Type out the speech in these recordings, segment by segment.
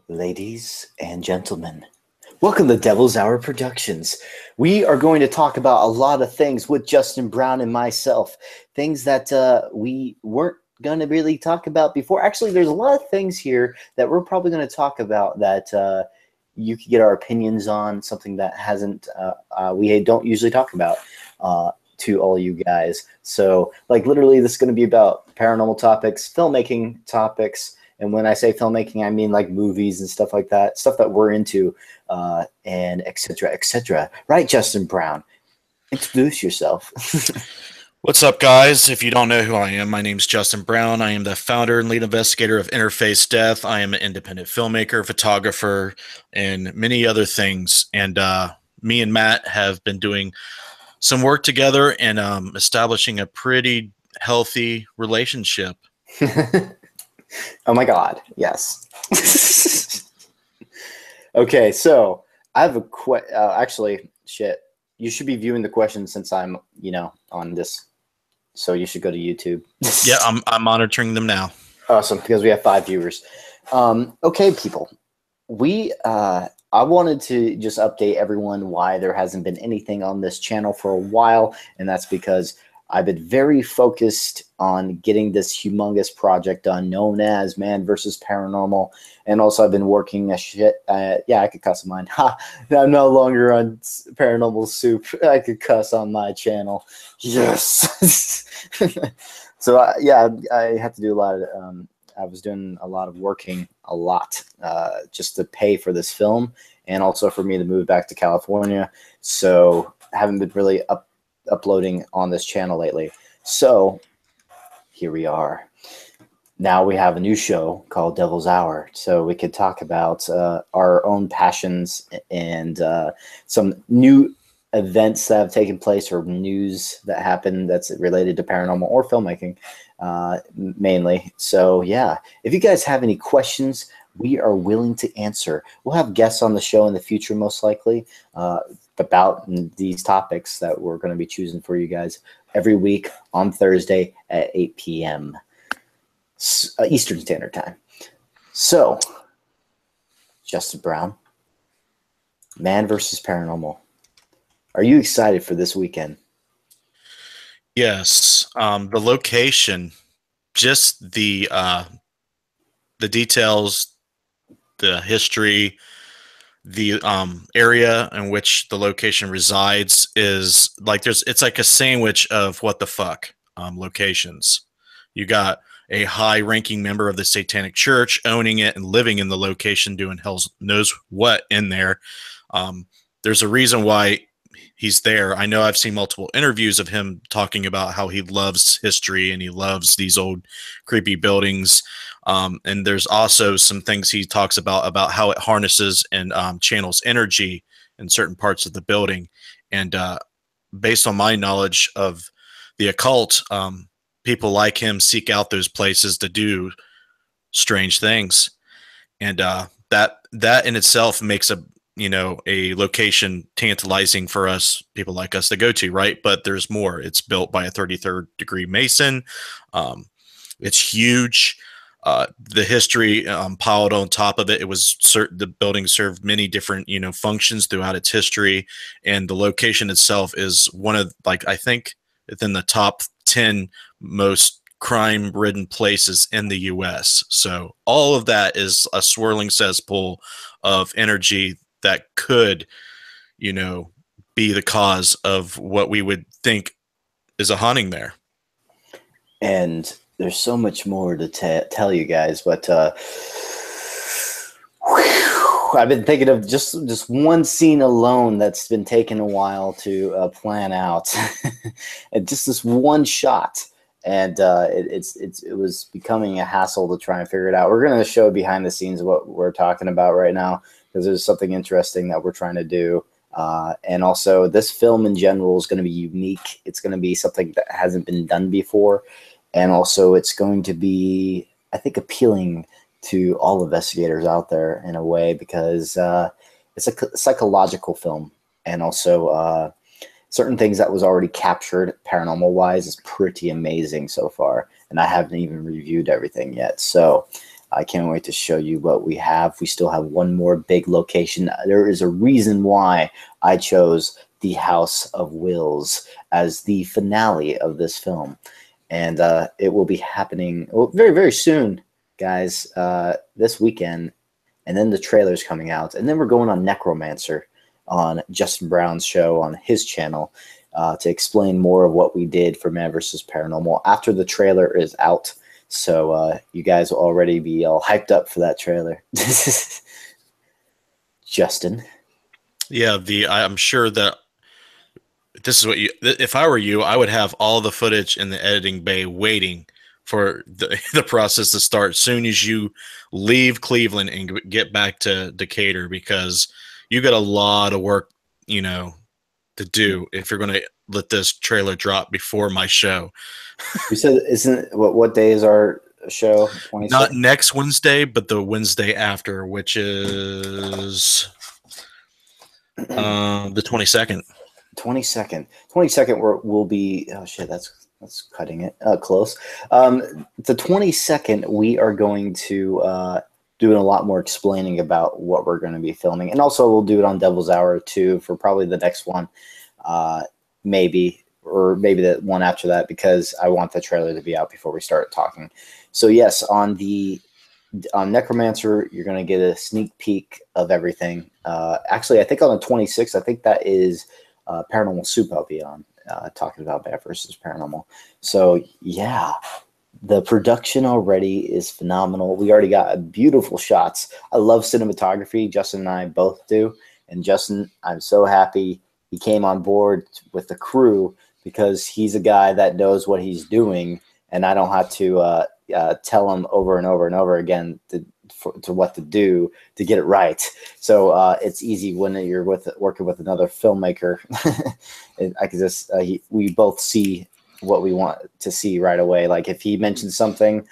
Ladies and gentlemen, welcome to Devil's Hour Productions. We are going to talk about a lot of things with Justin Brown and myself, things that we weren't going to really talk about before. Actually, there's a lot of things here that we're probably going to talk about that you could get our opinions on, something that we don't usually talk about to all you guys. So, like, literally, this is going to be about paranormal topics, filmmaking topics. And when I say filmmaking, I mean like movies and stuff like that, stuff that we're into, and et cetera, et cetera. Right, Justin Brown? Introduce yourself. What's up, guys? If you don't know who I am, my name's Justin Brown. I am the founder and lead investigator of NoFace Death. I am an independent filmmaker, photographer, and many other things. And me and Matt have been doing some work together and establishing a pretty healthy relationship. Oh my God, yes. Okay, so I have actually, shit. You should be viewing the questions since I'm, on this. So you should go to YouTube. Yeah, I'm monitoring them now. Awesome, because we have 5 viewers. Okay, people. I wanted to just update everyone why there hasn't been anything on this channel for a while, and that's because I've been very focused on getting this humongous project done known as Man vs. Paranormal. And also I've been working a shit. Yeah, I could cuss on mine. Ha! I'm no longer on Paranormal Soup. I could cuss on my channel. Yes! So, yeah, I had to do a lot of, I was doing a lot of working a lot just to pay for this film and also for me to move back to California. So I haven't been really uploading on this channel lately. So here we are. Now we have a new show called Devil's Hour, so we could talk about our own passions and some new events that have taken place or news that happened that's related to paranormal or filmmaking mainly. So yeah, if you guys have any questions, we are willing to answer. We'll have guests on the show in the future, most likely, about these topics that we're going to be choosing for you guys every week on Thursday at 8 p.m. Eastern Standard Time. So, Justin Brown, Man vs. Paranormal. Are you excited for this weekend? Yes, the location, just the details, the history, the area in which the location resides is like it's like a sandwich of what the fuck locations. You got a high-ranking member of the Satanic Church owning it and living in the location, doing hell knows what in there. There's a reason why he's there. I know I've seen multiple interviews of him talking about how he loves history and he loves these old creepy buildings. And there's also some things he talks about how it harnesses and channels energy in certain parts of the building. And based on my knowledge of the occult, people like him seek out those places to do strange things. And that in itself makes a location tantalizing for us, people like us to go to, right? But there's more. It's built by a 33rd degree Mason. It's huge. The history piled on top of it. It was the building served many different, functions throughout its history. And the location itself is one of, like, I think within the top 10 most crime-ridden places in the U.S. So all of that is a swirling cesspool of energy that could, be the cause of what we would think is a haunting there. And there's so much more to tell you guys, but I've been thinking of just one scene alone that's been taking a while to plan out, and just this one shot, and it was becoming a hassle to try and figure it out. We're going to show behind the scenes what we're talking about right now, because there's something interesting that we're trying to do. And also, this film in general is going to be unique. It's going to be something that hasn't been done before. And also, it's going to be, I think, appealing to all investigators out there in a way, because it's a psychological film. And also, certain things that was already captured paranormal-wise is pretty amazing so far. And I haven't even reviewed everything yet. So I can't wait to show you what we have. We still have one more big location. There is a reason why I chose the House of Wills as the finale of this film. And it will be happening very, very soon, guys, this weekend. And then the trailer's coming out. And then we're going on Necromancer on Justin Brown's show on his channel to explain more of what we did for Man vs. Paranormal after the trailer is out. So you guys will already be all hyped up for that trailer. Justin. Yeah, I'm sure that this is what if I were you, I would have all the footage in the editing bay waiting for the process to start as soon as you leave Cleveland and get back to Decatur, because you got a lot of work, to do if you're going to let this trailer drop before my show. You said, isn't what day is our show? 26th? Not next Wednesday, but the Wednesday after, which is the 22nd. 22nd will be, oh shit, that's cutting it close. The 22nd, we are going to doing a lot more explaining about what we're going to be filming, and also we'll do it on Devil's Hour too for probably the next one, maybe the one after that, because I want the trailer to be out before we start talking. So yes, on Necromancer, you're going to get a sneak peek of everything. Actually, I think on the 26th, I think that is Paranormal Soup I'll be on, talking about Man vs. Paranormal. So yeah, the production already is phenomenal. We already got beautiful shots. I love cinematography. Justin and I both do. And Justin, I'm so happy he came on board with the crew, because he's a guy that knows what he's doing, and I don't have to tell him over and over and over again to what to do to get it right. So it's easy when you're working with another filmmaker. I could just we both see what we want to see right away. Like if he mentions something,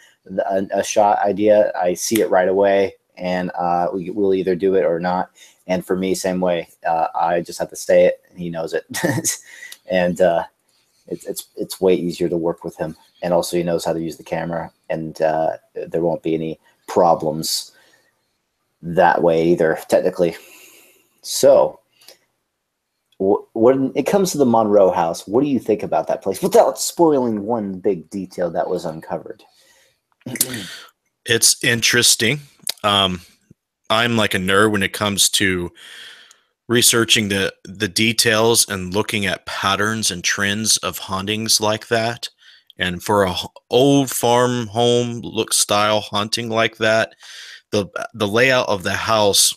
a shot idea, I see it right away, and we'll either do it or not. And for me, same way. I just have to say it, and he knows it. And it's way easier to work with him. And also he knows how to use the camera, and there won't be any problems that way either, technically. So when it comes to the Monroe house, what do you think about that place without spoiling one big detail that was uncovered? It's interesting. I'm like a nerd when it comes to researching the details and looking at patterns and trends of hauntings like that. And for a old farm home look style haunting like that, the layout of the house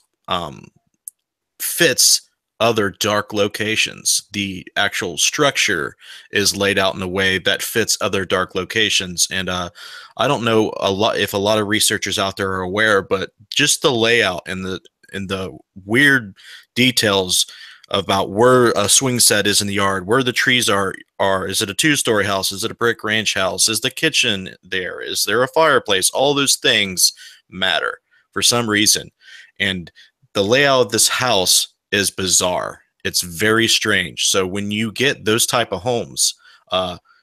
fits other dark locations. The actual structure is laid out in a way that fits other dark locations. And I don't know if a lot of researchers out there are aware, but just the layout and the weird details about where a swing set is in the yard, where the trees are. Is it a 2-story house? Is it a brick ranch house? Is the kitchen there? Is there a fireplace? All those things matter for some reason. And the layout of this house is bizarre. It's very strange. So when you get those type of homes,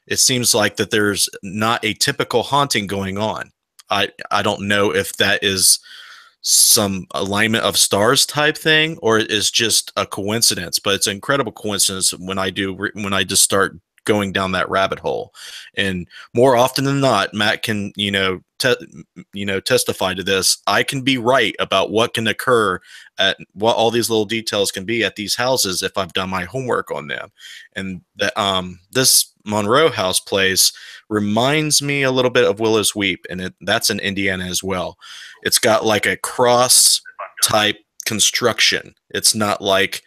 it seems like that there's not a typical haunting going on. I don't know if that is some alignment of stars type thing, or it is just a coincidence, but it's an incredible coincidence when I just start going down that rabbit hole. And more often than not, Matt can, testify to this. I can be right about what can occur at what all these little details can be at these houses if I've done my homework on them. And this Monroe house place reminds me a little bit of Willow's Weep, and that's in Indiana as well. It's got like a cross type construction. It's not like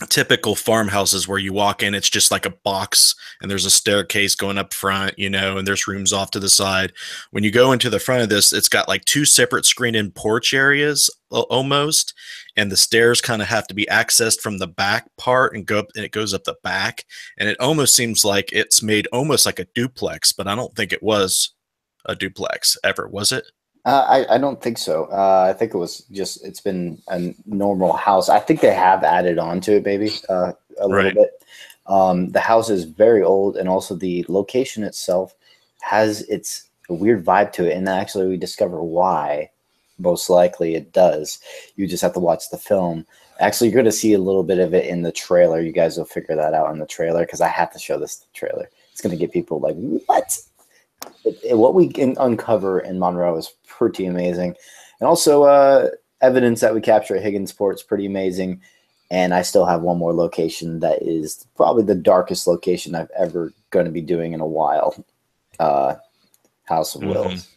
typical farmhouses where you walk in, it's just like a box and there's a staircase going up front, and there's rooms off to the side. When you go into the front of this, it's got like 2 separate screened-in porch areas almost, and the stairs kind of have to be accessed from the back part and go up, and it goes up the back, and it almost seems like it's made almost like a duplex, but I don't think it was a duplex ever, was it? I don't think so. I think it's been a normal house. I think they have added on to it, maybe a little bit. The house is very old, and also the location itself has its a weird vibe to it, and actually we discover why. Most likely it does. You just have to watch the film. Actually, you're going to see a little bit of it in the trailer. You guys will figure that out in the trailer because I have to show this trailer. It's going to get people like, what? What we can uncover in Monroe is pretty amazing. And also evidence that we capture at Higginsport is pretty amazing. And I still have one more location that is probably the darkest location I've ever going to be doing in a while. House of Wills.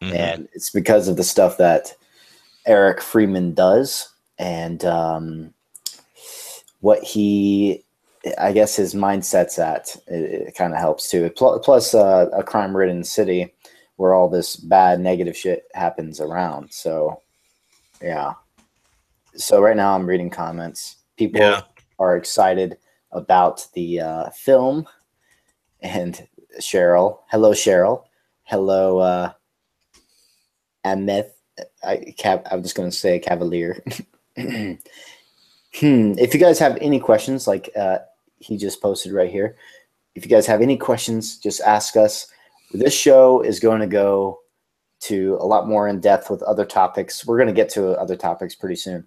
And it's because of the stuff that Eric Freeman does and what he, I guess his mindset's at, it kind of helps too. Plus a crime-ridden city where all this bad, negative shit happens around. So, yeah. So right now I'm reading comments. People are excited about the film. And Cheryl, hello, Cheryl. Hello, Ameth. I'm just going to say Cavalier. If you guys have any questions, like he just posted right here, if you guys have any questions, just ask us. This show is going to go to a lot more in depth with other topics. We're going to get to other topics pretty soon.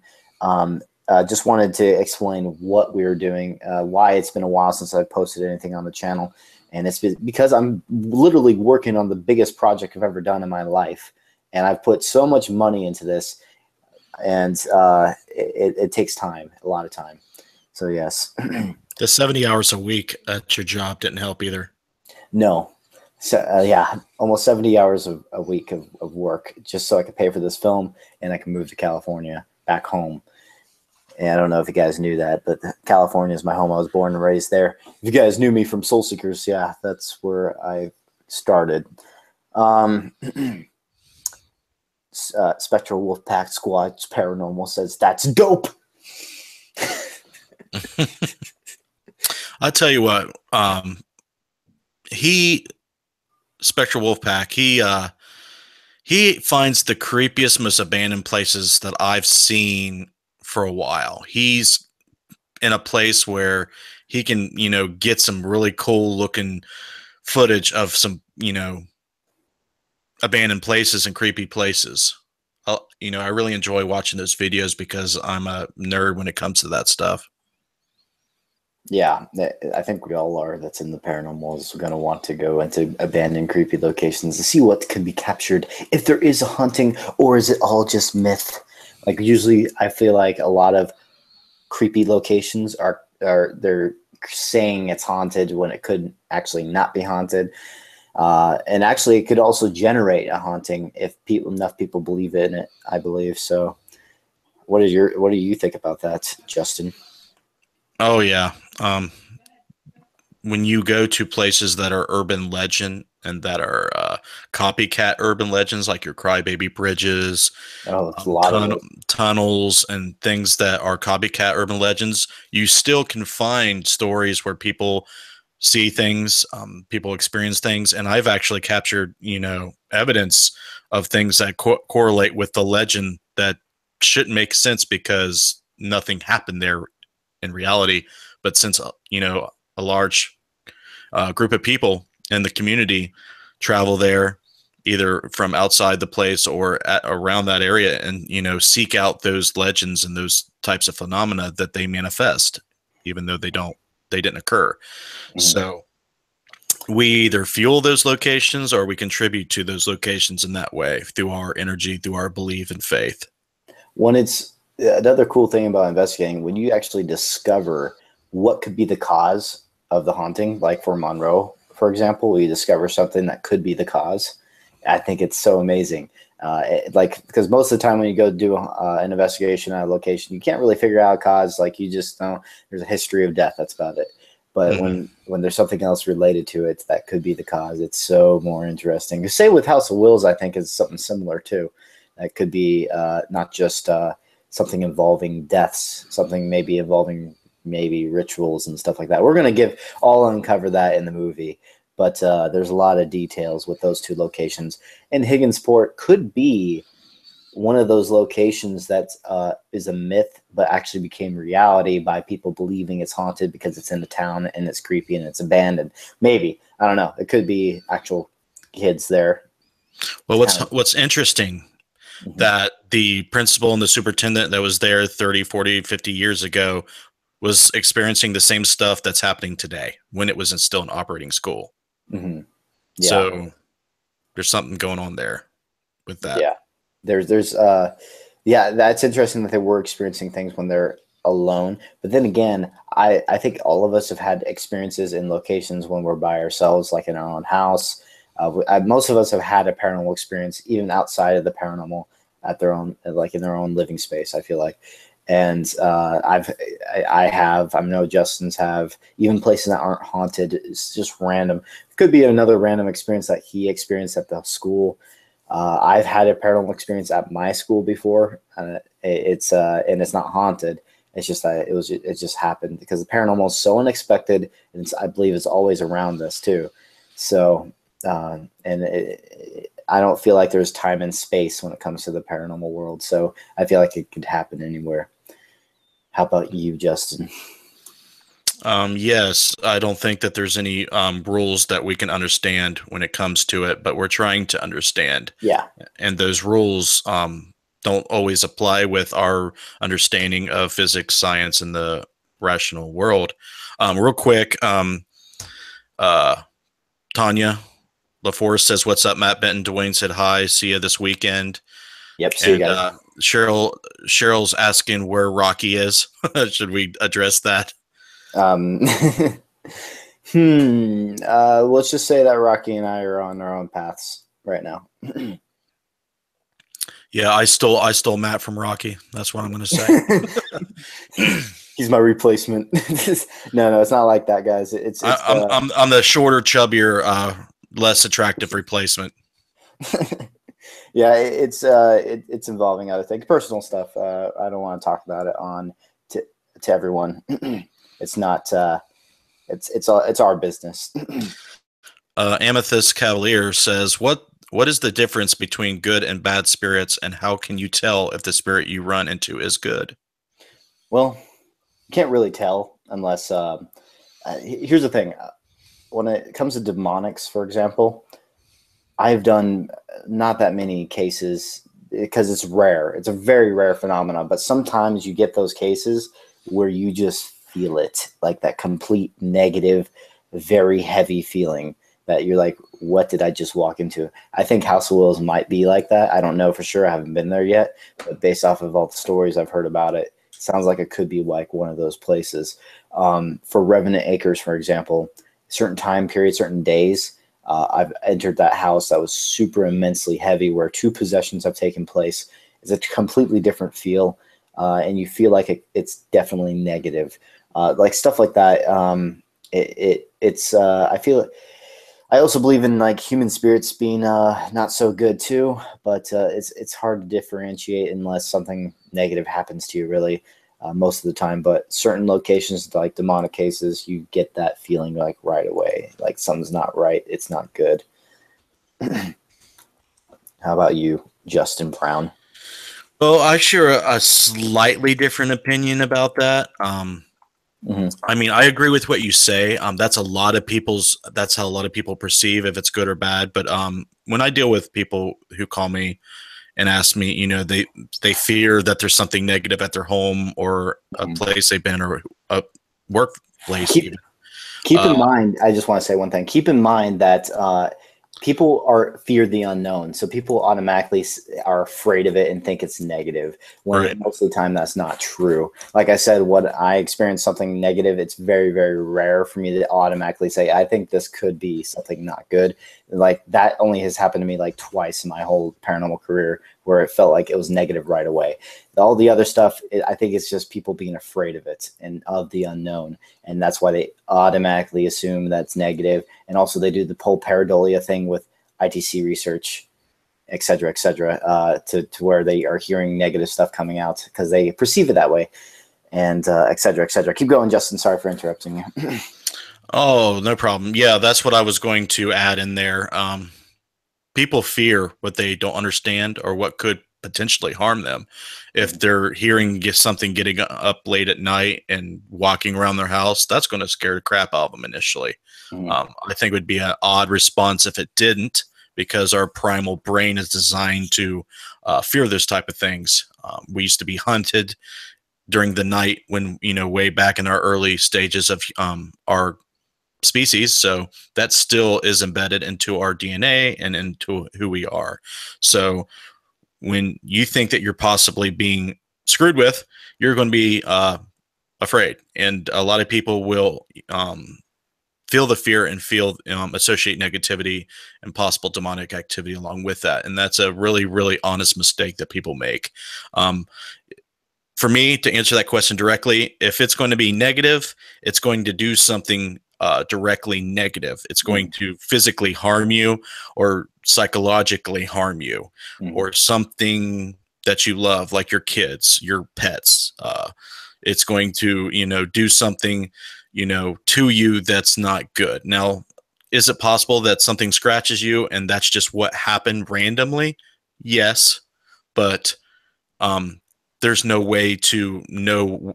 Just wanted to explain what we were doing, why it's been a while since I posted anything on the channel. And it's because I'm literally working on the biggest project I've ever done in my life. And I've put so much money into this. And it takes time, a lot of time. So, yes. The 70 hours a week at your job didn't help either. No. So, yeah, almost 70 hours a week of work just so I could pay for this film and I can move to California, back home. And I don't know if you guys knew that, but California is my home. I was born and raised there. If you guys knew me from Soul Seekers, yeah, that's where I started. Spectral Wolfpack Squad Paranormal says, that's dope. I'll tell you what, Spectral Wolfpack, he finds the creepiest, most abandoned places that I've seen for a while. He's in a place where he can, get some really cool looking footage of some, abandoned places and creepy places. I really enjoy watching those videos because I'm a nerd when it comes to that stuff. Yeah, I think we all are. That's in the paranormal is going to want to go into abandoned, creepy locations to see what can be captured. If there is a haunting, or is it all just myth? Like usually, I feel like a lot of creepy locations are they're saying it's haunted when it could actually not be haunted. And actually, it could also generate a haunting if enough people believe in it. I believe so. What do you think about that, Justin? Oh yeah. When you go to places that are urban legend and that are copycat urban legends, like your crybaby bridges, tunnels, and things that are copycat urban legends, you still can find stories where people see things, people experience things, and I've actually captured, evidence of things that correlate with the legend that shouldn't make sense because nothing happened there in reality. But since a large group of people in the community travel there, either from outside the place or around that area, and seek out those legends and those types of phenomena that they manifest, even though they didn't occur. Mm-hmm. So we either fuel those locations or we contribute to those locations in that way through our energy, through our belief and faith. When it's another cool thing about investigating, when you actually discover what could be the cause of the haunting, like for Monroe, for example, we discover something that could be the cause. I think it's so amazing. Because most of the time when you go do an investigation at a location, you can't really figure out a cause. Like you just know there's a history of death. That's about it. But when there's something else related to it that could be the cause, it's so more interesting. Say with House of Wills, I think is something similar too. That could be not just something involving deaths, something maybe involving maybe rituals and stuff like that. We're going to uncover that in the movie. But there's a lot of details with those two locations. And Higginsport could be one of those locations that is a myth, but actually became reality by people believing it's haunted because it's in the town and it's creepy and it's abandoned. Maybe. I don't know. It could be actual kids there Well, It's kind of, what's interesting mhm. that the principal and the superintendent that was there 30, 40, 50 years ago was experiencing the same stuff that's happening today when it was still an operating school. Hmm. Yeah, So there's something going on there with that. yeah. There's yeah, that's interesting that they were experiencing things when they're alone. But then again, I think all of us have had experiences in locations when we're by ourselves, like in our own house. Most of us have had a paranormal experience, even outside of the paranormal, at their own, like in their own living space. I feel like, and I have. I know Justin's have, even places that aren't haunted. It's just random. It could be another random experience that he experienced at the school. I've had a paranormal experience at my school before. It's and it's not haunted. It's just that it just happened because the paranormal is so unexpected, and I believe it's always around us too. So, I don't feel like there's time and space when it comes to the paranormal world. So I feel like it could happen anywhere. How about you, Justin? Yes, I don't think that there's any rules that we can understand when it comes to it, but we're trying to understand. Yeah. And those rules don't always apply with our understanding of physics, science, and the rational world. Real quick, uh, Tanya LaForce says, "What's up, Matt Benton? Dwayne said hi. See you this weekend." Yep. See you And guys. Cheryl's asking where Rocky is. Should we address that? Um, let's just say that Rocky and I are on our own paths right now. Yeah, I stole Matt from Rocky. That's what I'm going to say. He's my replacement. No, it's not like that, guys. I'm the shorter, chubbier, less attractive replacement. Yeah, it's involving other things, personal stuff. I don't want to talk about it on to everyone. It's not. It's our business. Amethyst Cavalier says, What is the difference between good and bad spirits, and how can you tell if the spirit you run into is good?" Well, you can't really tell unless. Here's the thing: when it comes to demonics, for example, I've done not that many cases because it's rare. It's a very rare phenomenon, but sometimes you get those cases where you just feel it, like that complete negative, very heavy feeling that you're like, what did I just walk into? I think House of Wills might be like that. I don't know for sure. I haven't been there yet, but based off of all the stories I've heard about it, it sounds like it could be like one of those places. For Revenant Acres, for example, certain time periods, certain days, I've entered that house that was super immensely heavy where two possessions have taken place. It's a completely different feel, and you feel like it's definitely negative. Like stuff like that. It's I feel I also believe in like human spirits being not so good too, but it's hard to differentiate unless something negative happens to you really most of the time. But certain locations like demonic cases, you get that feeling like right away, like something's not right, it's not good. How about you, Justin Brown? Well, I share a slightly different opinion about that. Hmm. I mean, I agree with what you say. That's how a lot of people perceive if it's good or bad. But when I deal with people who call me and ask me, they fear that there's something negative at their home or a place they've been or a workplace Keep even. keep in Uh, mind, I just want to say one thing. Keep in mind that people are fear the unknown, so people automatically are afraid of it and think it's negative. When right. most of the time that's not true. Like I said, when I experience something negative, it's very very rare for me to automatically say I think this could be something not good. Like that only has happened to me like twice in my whole paranormal career, where it felt like it was negative right away. All the other stuff, I think it's just people being afraid of it and of the unknown, and that's why they automatically assume that's negative. And also they do the whole pareidolia thing with ITC research, et cetera, to where they are hearing negative stuff coming out because they perceive it that way, and et cetera, et cetera. Keep going, Justin. Sorry for interrupting you. Oh, no problem. Yeah, that's what I was going to add in there. People fear what they don't understand or what could potentially harm them. If they're hearing something getting up late at night and walking around their house, that's going to scare the crap out of them initially. Mhm. I think it would be an odd response if it didn't, because our primal brain is designed to fear those type of things. We used to be hunted during the night when, way back in our early stages of our species. So that still is embedded into our DNA and into who we are. So when you think that you're possibly being screwed with, you're going to be afraid. And a lot of people will feel the fear and associate negativity and possible demonic activity along with that. And that's a really, really honest mistake that people make. For me, to answer that question directly, if it's going to be negative, it's going to do something directly negative. It's going to physically harm you or psychologically harm you, or something that you love, like your kids, your pets. It's going to, do something, to you that's not good. Now, is it possible that something scratches you and that's just what happened randomly? Yes, but there's no way to know,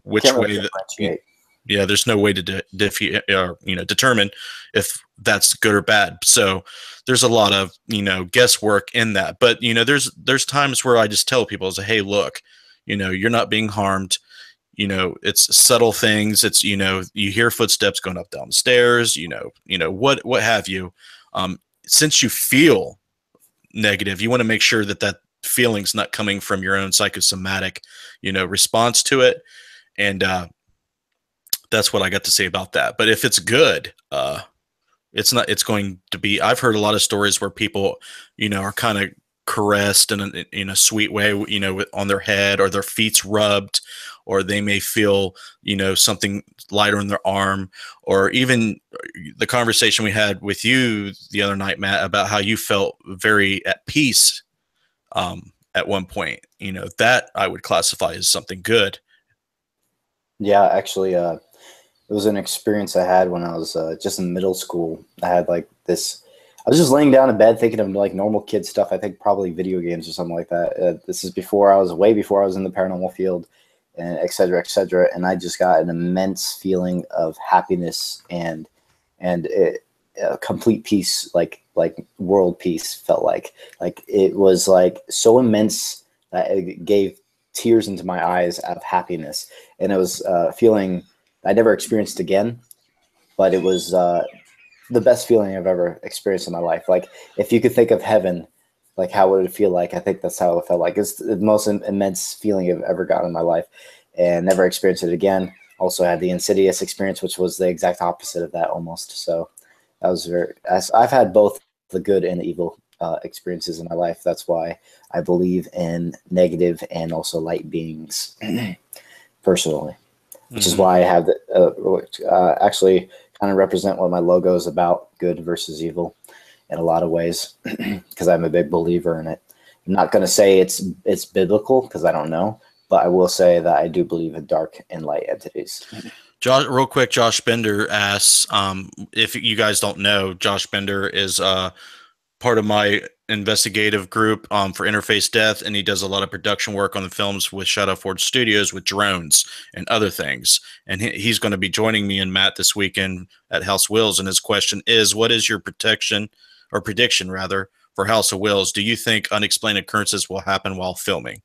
which way that. Yeah, there's no way to determine if that's good or bad. So there's a lot of, guesswork in that. But, there's times where I just tell people, hey, look, you're not being harmed. It's subtle things. It's, you hear footsteps going up down the stairs, what have you. Since you feel negative, you want to make sure that that feeling's not coming from your own psychosomatic, response to it. And, that's what I got to say about that. But if it's good, it's going to be, I've heard a lot of stories where people, are kind of caressed in a sweet way, on their head, or their feet's rubbed, or they may feel, something lighter on their arm, or even the conversation we had with you the other night, Matt, about how you felt very at peace at one point, that I would classify as something good. Yeah, actually, it was an experience I had when I was just in middle school. I had I was just laying down in bed thinking of normal kid stuff. I think probably video games or something like that. This is way before I was in the paranormal field, and et cetera, et cetera. And I just got an immense feeling of happiness and a complete peace, like world peace felt like it was so immense that it gave tears into my eyes of happiness. And it was feeling I never experienced again, but it was the best feeling I've ever experienced in my life. If you could think of heaven, how would it feel like? I think that's how it felt like. It's the most immense feeling I've ever gotten in my life, and never experienced it again. Also had the Insidious experience, which was the exact opposite of that almost. So that was I've had both the good and the evil experiences in my life. That's why I believe in negative and also light beings personally. Which is why I have actually kind of represent what my logo is about, good versus evil, in a lot of ways, because I'm a big believer in it. I'm not going to say it's biblical because I don't know, but I will say that I do believe in dark and light entities. Josh, real quick, Josh Bender asks, if you guys don't know, Josh Bender is part of my investigative group for Interface Death, and he does a lot of production work on the films with Shadow Forge Studios with drones and other things. And he's going to be joining me and Matt this weekend at House Wills. And his question is, what is your prediction for House of Wills? Do you think unexplained occurrences will happen while filming?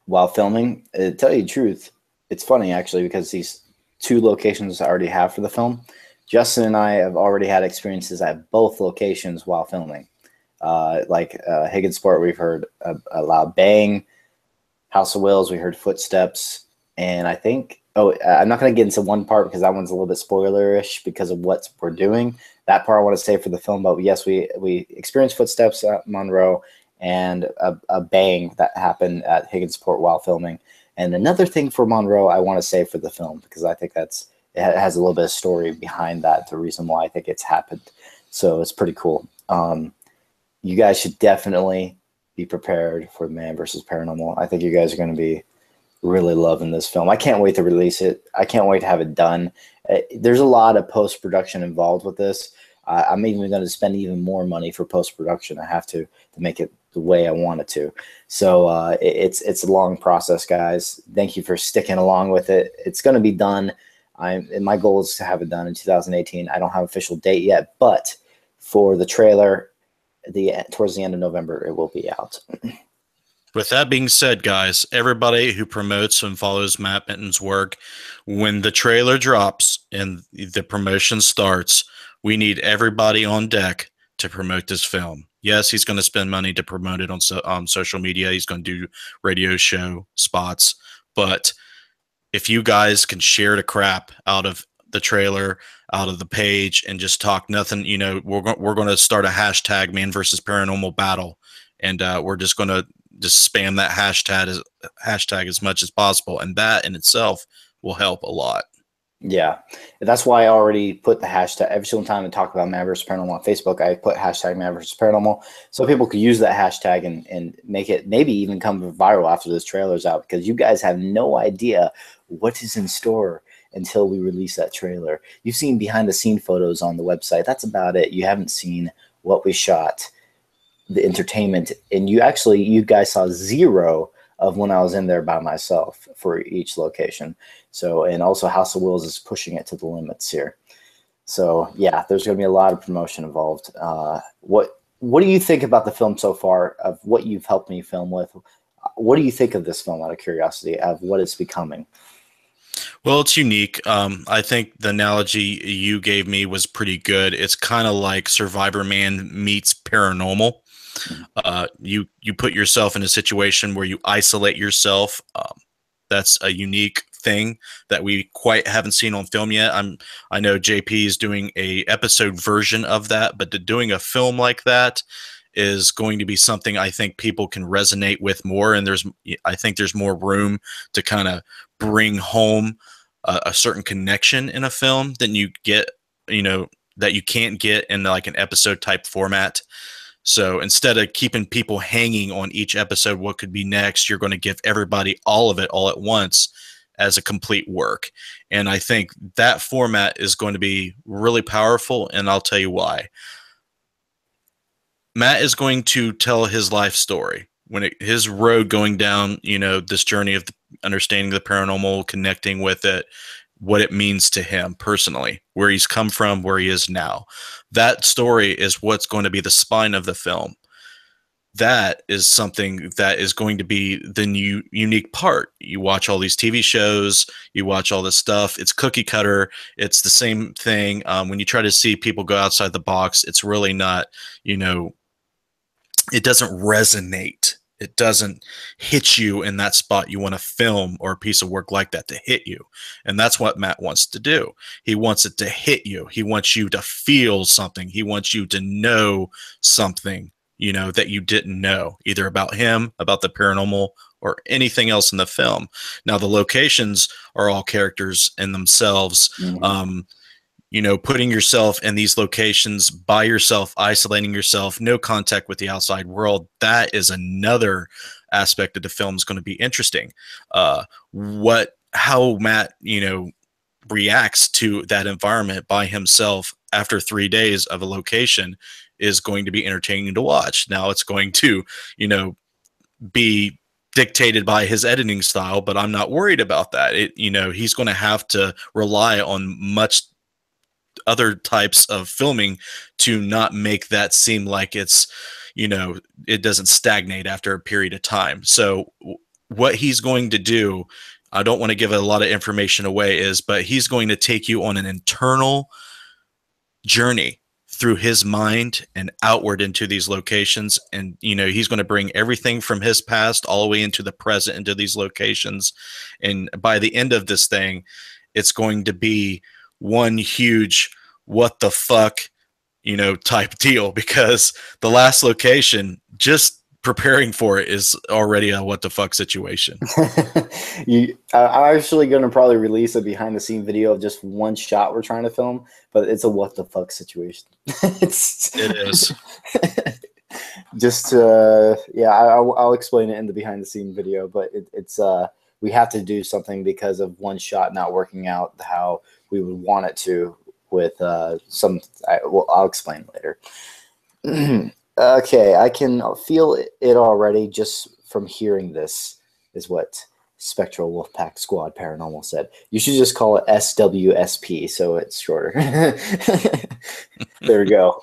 While filming, to tell you the truth, it's funny actually, because these two locations I already have for the film, Justin and I have already had experiences at both locations while filming. Higginsport, we've heard a loud bang. House of Wills, we heard footsteps. And I think, I'm not going to get into one part because that one's a little bit spoilerish because of what we're doing. That part I want to save for the film. But yes, we experienced footsteps at Monroe and a bang that happened at Higginsport while filming. And another thing for Monroe I want to save for the film because I think it has a little bit of story behind that, the reason why I think it's happened. So it's pretty cool. You guys should definitely be prepared for Man vs. Paranormal. I think you guys are going to be really loving this film. I can't wait to release it. I can't wait to have it done. There's a lot of post-production involved with this. I'm even going to spend even more money for post-production. I have to make it the way I want it to. So it's a long process, guys. Thank you for sticking along with it. It's going to be done. My goal is to have it done in 2018. I don't have an official date yet, but for the trailer. Towards the end of November, it will be out. With that being said, guys, everybody who promotes and follows Matt Benton's work, when the trailer drops and the promotion starts, we need everybody on deck to promote this film. Yes, he's going to spend money to promote it on social media. He's going to do radio show spots. But if you guys can share the crap out of the trailer, out of the page, and just talk nothing, we're going to start a hashtag Man versus Paranormal battle. And we're just going to just spam that hashtag as much as possible. And that in itself will help a lot. Yeah, that's why I already put the hashtag every single time I talk about Man vs. Paranormal on Facebook. I put hashtag Man vs. Paranormal so people could use that hashtag and make it maybe even come viral after this trailer's out, because you guys have no idea what is in store until we release that trailer. You've seen behind the scene photos on the website. That's about it. You haven't seen what we shot, the entertainment, and you guys saw zero of when I was in there by myself for each location. So, and also House of Wills is pushing it to the limits here. So yeah, there's going to be a lot of promotion involved. What do you think about the film so far, of what you've helped me film with? What do you think of this film, out of curiosity, of what it's becoming? Well, it's unique. I think the analogy you gave me was pretty good. It's kind of like Survivor Man meets Paranormal. You put yourself in a situation where you isolate yourself. That's a unique thing that we quite haven't seen on film yet. I know JP is doing a episode version of that, but doing a film like that is going to be something I think people can resonate with more. And I think there's more room to kind of bring home a certain connection in a film than you get, that you can't get in like an episode type format. So instead of keeping people hanging on each episode, what could be next, you're going to give everybody all of it all at once as a complete work. And I think that format is going to be really powerful, and I'll tell you why. Matt is going to tell his life story, his road going down, this journey of understanding the paranormal, connecting with it, what it means to him personally, where he's come from, where he is now. That story is what's going to be the spine of the film. That is something that is going to be the unique part. You watch all these TV shows, you watch all this stuff. It's cookie cutter. It's the same thing. When you try to see people go outside the box, it's really not, it doesn't resonate. It doesn't hit you in that spot you want to film, or a piece of work like that to hit you. And that's what Matt wants to do. He wants it to hit you. He wants you to feel something. He wants you to know something, that you didn't know, either about him, about the paranormal, or anything else in the film. Now, the locations are all characters in themselves. Mm-hmm. Putting yourself in these locations by yourself, isolating yourself, no contact with the outside world, that is another aspect of the film is going to be interesting. How Matt, reacts to that environment by himself after 3 days of a location is going to be entertaining to watch. Now, it's going to, be dictated by his editing style, but I'm not worried about that. He's going to have to rely on much other types of filming to not make that seem like it's, it doesn't stagnate after a period of time. So what he's going to do, I don't want to give a lot of information away, but he's going to take you on an internal journey through his mind and outward into these locations. And, he's going to bring everything from his past all the way into the present, into these locations. And by the end of this thing, it's going to be one huge what the fuck, type deal, because the last location, just preparing for it, is already a what the fuck situation. I'm actually going to probably release a behind the scene video of just one shot we're trying to film, but it's a what the fuck situation. It is. Just I'll explain it in the behind the scene video, but it's we have to do something because of one shot not working out how we would want it to, with I'll explain later. Okay, I can feel it already just from hearing this, is what Spectral Wolfpack Squad Paranormal said. You should just call it SWSP so it's shorter. There we go.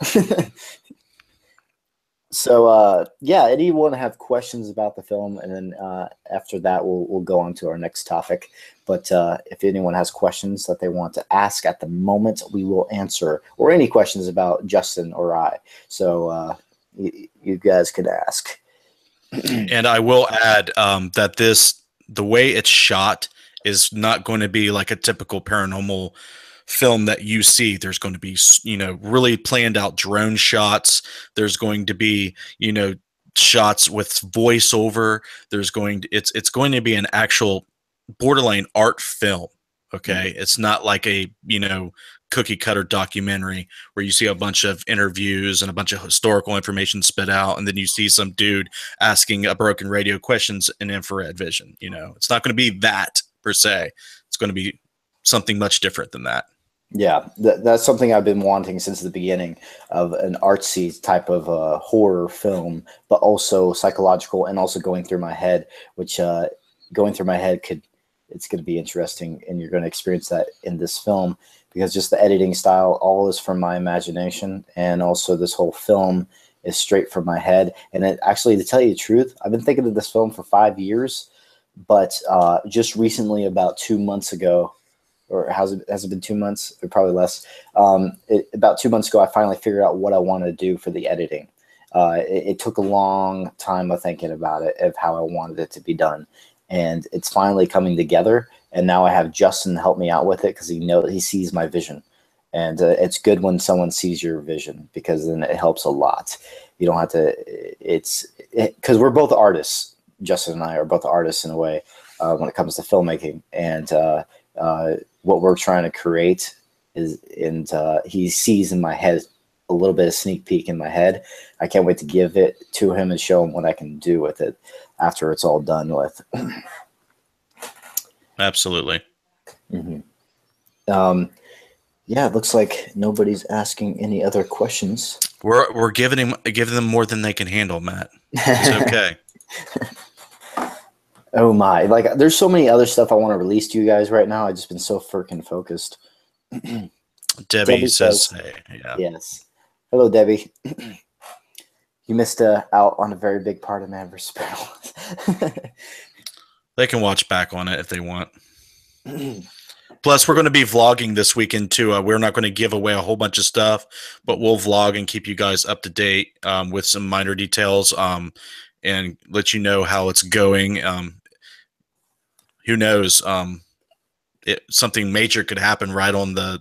So, yeah, anyone have questions about the film? And then after that, we'll go on to our next topic. But if anyone has questions that they want to ask at the moment, we will answer. Or any questions about Justin or I. So you guys can ask. And I will add that the way it's shot is not going to be like a typical paranormal film that you see. There's going to be, really planned out drone shots. There's going to be, shots with voiceover. It's going to be an actual borderline art film. Okay. Mm-hmm. It's not like a, cookie cutter documentary where you see a bunch of interviews and a bunch of historical information spit out, and then you see some dude asking a broken radio questions in infrared vision. It's not going to be that per se. It's going to be something much different than that. Yeah, that's something I've been wanting since the beginning, of an artsy type of horror film, but also psychological, and also going through my head, which going through my head it's going to be interesting, and you're going to experience that in this film, because just the editing style, all is from my imagination, and also this whole film is straight from my head. And actually, to tell you the truth, I've been thinking of this film for 5 years, but just recently, about 2 months ago, or has it been 2 months? Or probably less. About 2 months ago, I finally figured out what I wanted to do for the editing. It took a long time of thinking about it, of how I wanted it to be done. And it's finally coming together. And now I have Justin help me out with it, because he sees my vision. And it's good when someone sees your vision, because then it helps a lot. You don't have to, because we're both artists. Justin and I are both artists in a way when it comes to filmmaking. And what we're trying to create is, and he sees in my head a little bit of sneak peek in my head. I can't wait to give it to him and show him what I can do with it after it's all done with. Absolutely. Mm-hmm. Yeah, it looks like nobody's asking any other questions. We're giving them more than they can handle, Matt. It's okay. Oh my! Like, there's so many other stuff I want to release to you guys right now. I've just been so freaking focused. Debbie says, "Hey, yeah." Yes. Hello, Debbie. You missed out on a very big part of Man vs. Paranormal. They can watch back on it if they want. Plus, we're going to be vlogging this weekend too. We're not going to give away a whole bunch of stuff, but we'll vlog and keep you guys up to date with some minor details and let you know how it's going. Who knows? Something major could happen right on the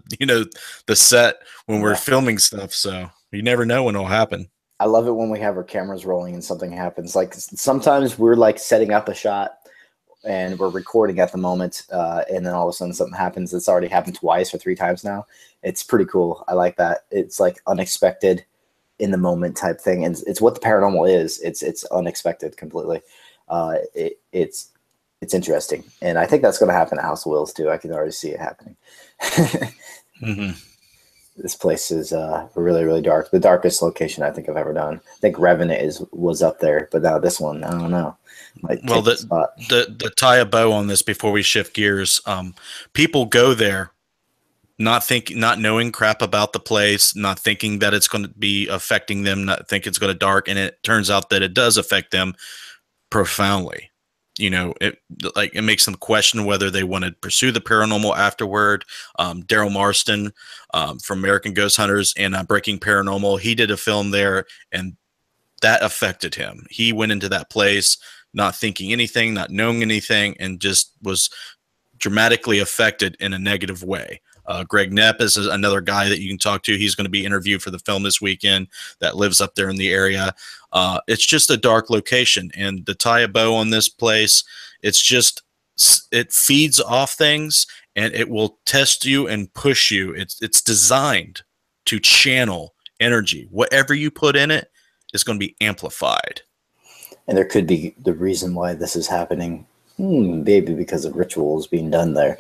set when we're filming stuff. So you never know when it'll happen. I love it when we have our cameras rolling and something happens. Like, sometimes we're like setting up a shot and we're recording at the moment, and then all of a sudden something happens. It's already happened twice or 3 times now. It's pretty cool. I like that. It's like unexpected, in the moment type thing, and it's what the paranormal is. It's unexpected completely. It's interesting, and I think that's going to happen at House of Wills too. I can already see it happening. Mm-hmm. This place is really, really dark. The darkest location I think I've ever done. I think Revenant was up there, but now this one, I don't know. Well, to tie a bow on this before we shift gears, people go there not knowing crap about the place, not thinking that it's going to be affecting them, not think it's going to dark, and it turns out that it does affect them profoundly. It makes them question whether they want to pursue the paranormal afterward. Daryl Marston from American Ghost Hunters and Breaking Paranormal, he did a film there, and that affected him. He went into that place not thinking anything, not knowing anything, and just was dramatically affected in a negative way. Greg Knepp is another guy that you can talk to. He's going to be interviewed for the film this weekend, that lives up there in the area. It's just a dark location, and to tie a bow on this place, it feeds off things, and it will test you and push you. It's designed to channel energy. Whatever you put in it is going to be amplified. And there could be the reason why this is happening, maybe because of rituals being done there.